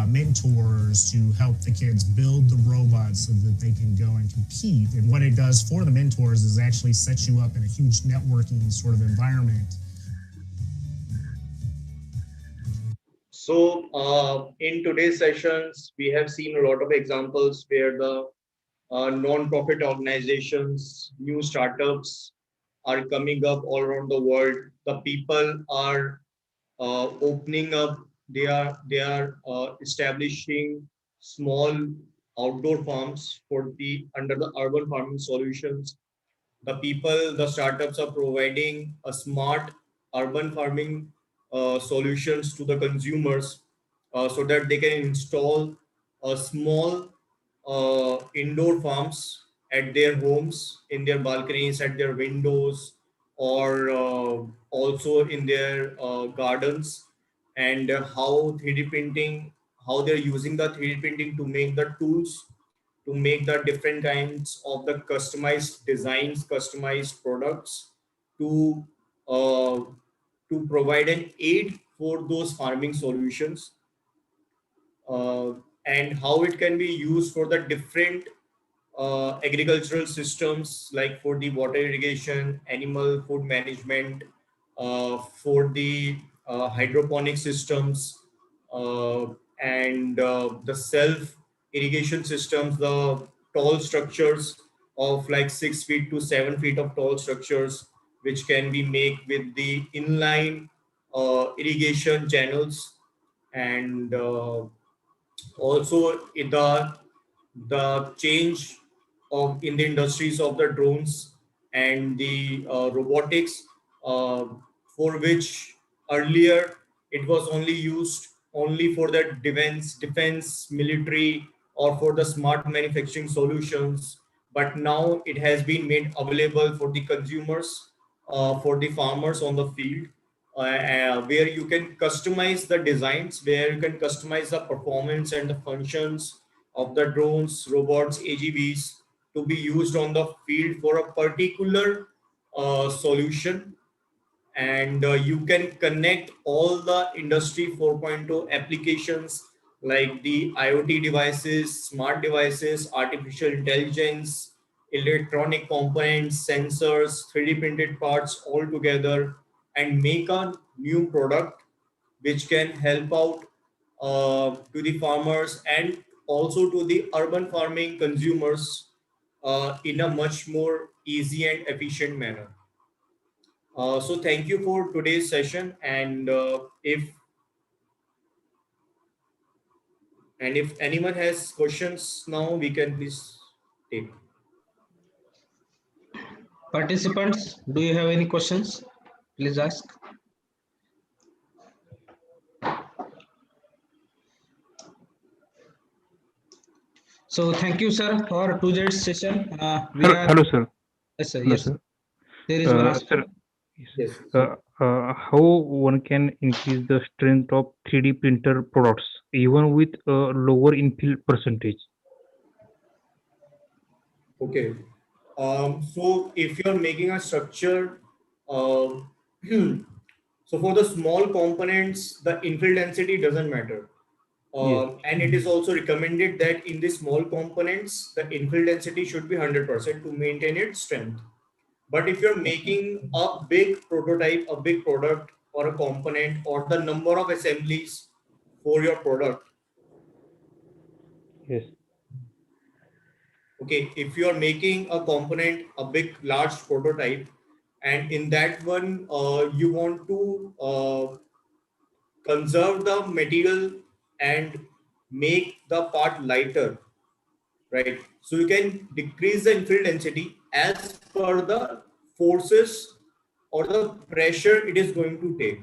mentors to help the kids build the robots so that they can go and compete. And what it does for the mentors is actually set you up in a huge networking sort of environment. So in today's sessions, we have seen a lot of examples where the non-profit organizations, new startups are coming up all around the world. The people are opening up. They are establishing small outdoor farms under the urban farming solutions. The startups are providing a smart urban farming solutions to the consumers so that they can install a small indoor farms at their homes, in their balconies, at their windows, or also in their gardens. And how they're using the 3D printing to make the tools, to make the different kinds of the customized designs, customized products, to uh, to provide an aid for those farming solutions, uh, and how it can be used for the different agricultural systems, like for the water irrigation, animal food management, for the hydroponic systems, uh, and the self irrigation systems, the tall structures of like 6 feet to 7 feet of tall structures, which can be made with the inline irrigation channels. And also the change of in the industries of the drones and the robotics, uh, for which earlier it was only used only for the defense military or for the smart manufacturing solutions, but now it has been made available for the consumers, for the farmers on the field, where you can customize the designs, where you can customize the performance and the functions of the drones, robots, AGVs to be used on the field for a particular solution. And you can connect all the industry 4.0 applications like the IoT devices, smart devices, artificial intelligence, electronic components, sensors, 3D printed parts all together, and make a new product which can help out to the farmers and also to the urban farming consumers in a much more easy and efficient manner. So thank you for today's session, and if anyone has questions now, we can please take. Participants, do you have any questions? Please ask. So thank you, sir, for today's session. Hello, sir. Yes, sir. Hello, Yes. sir. There is one Sir, aspect. Yes. how one can increase the strength of 3D printer products even with a lower infill percentage? Okay. So if you're making a structure, uh, so for the small components, the infill density doesn't matter. Yes. And it is also recommended that in the small components, the infill density should be 100% to maintain its strength. But if you're making a big prototype, a big product or a component or the number of assemblies for your product, Yes. okay, if you are making a component, a big, large prototype, and in that one, you want to conserve the material and make the part lighter, right? So you can decrease the infill density as per the forces or the pressure it is going to take.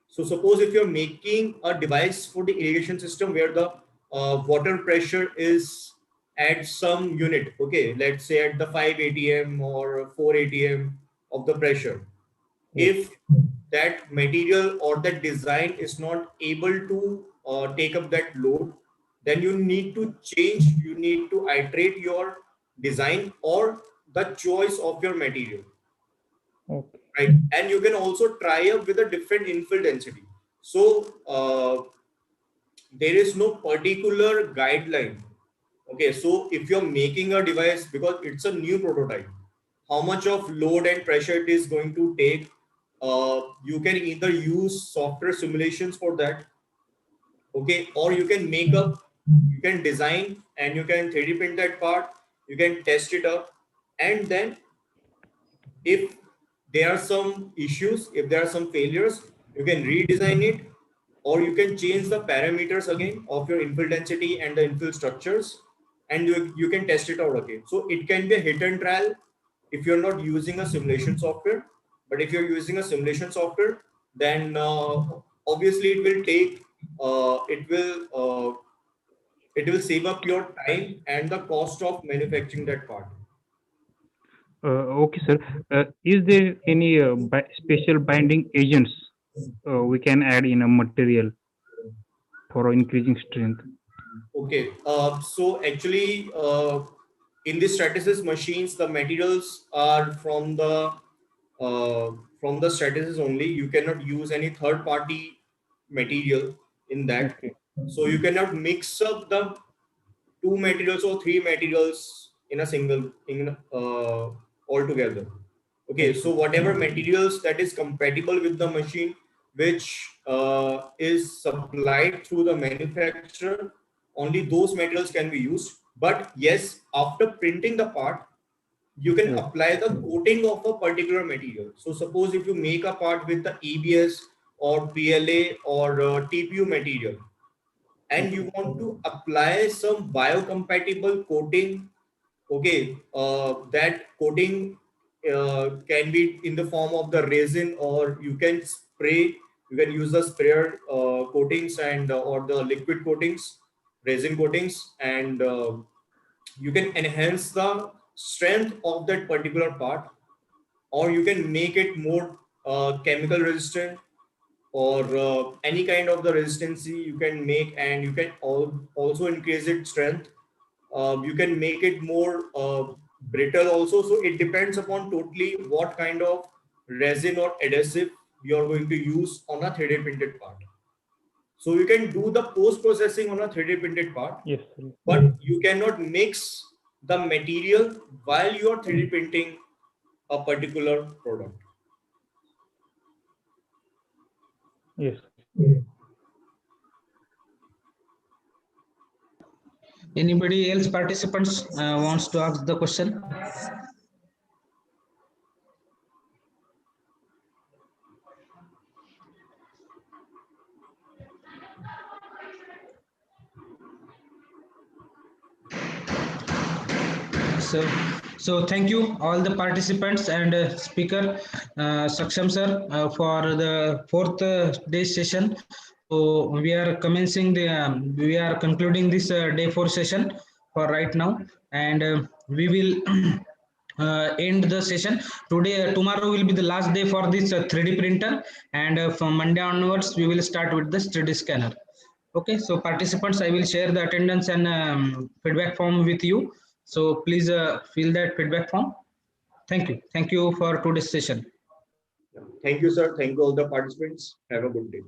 So suppose if you're making a device for the irrigation system where the water pressure is at some unit, okay, let's say at the 5 atm or 4 atm of the pressure. Yes. If that material or that design is not able to take up that load, then you need to change, you need to iterate your design or the choice of your material, Okay. right? And you can also try up with a different infill density. So there is no particular guideline. Okay, so if you're making a device because it's a new prototype, how much of load and pressure it is going to take, you can either use software simulations for that, okay, or you can make up, you can design and you can 3D print that part, you can test it up, and then if there are some issues, if there are some failures, you can redesign it, or you can change the parameters again of your infill density and the infill structures, and you can test it out again. So it can be a hit and trial if you're not using a simulation software. But if you're using a simulation software, then obviously it will save up your time and the cost of manufacturing that part. Okay, sir. Is there any special binding agents we can add in a material for increasing strength? Okay, so actually, in the Stratasys machines, the materials are from the Stratasys only. You cannot use any third-party material in that. Okay. So you cannot mix up the two materials or three materials in a single in altogether. Okay, so whatever materials that is compatible with the machine, which is supplied through the manufacturer, only those materials can be used. But yes, after printing the part, you can Yes. apply the coating of a particular material. So suppose if you make a part with the EBS or PLA or TPU material, and you want to apply some biocompatible coating, okay, that coating can be in the form of the resin, or you can spray, you can use the sprayer coatings and or the liquid coatings, resin coatings, and you can enhance the strength of that particular part, or you can make it more chemical resistant, or any kind of the resistancy you can make, and you can also increase its strength. You can make it more brittle also. So it depends upon totally what kind of resin or adhesive you are going to use on a 3D printed part. So you can do the post processing on a 3D printed part, Yes, sir. but you cannot mix the material while you are 3D printing a particular product. Yes. Anybody else participants wants to ask the question? So thank you all the participants and speaker Saksham sir for the fourth day session. So we are commencing the we are concluding this day 4 session for right now, and we will end the session today. Tomorrow will be the last day for this 3D printer, and from Monday onwards we will start with this 3D scanner. Okay, so participants, I will share the attendance and feedback form with you. So please fill that feedback form. Thank you. Thank you for today's session. Thank you, sir. Thank you all the participants. Have a good day.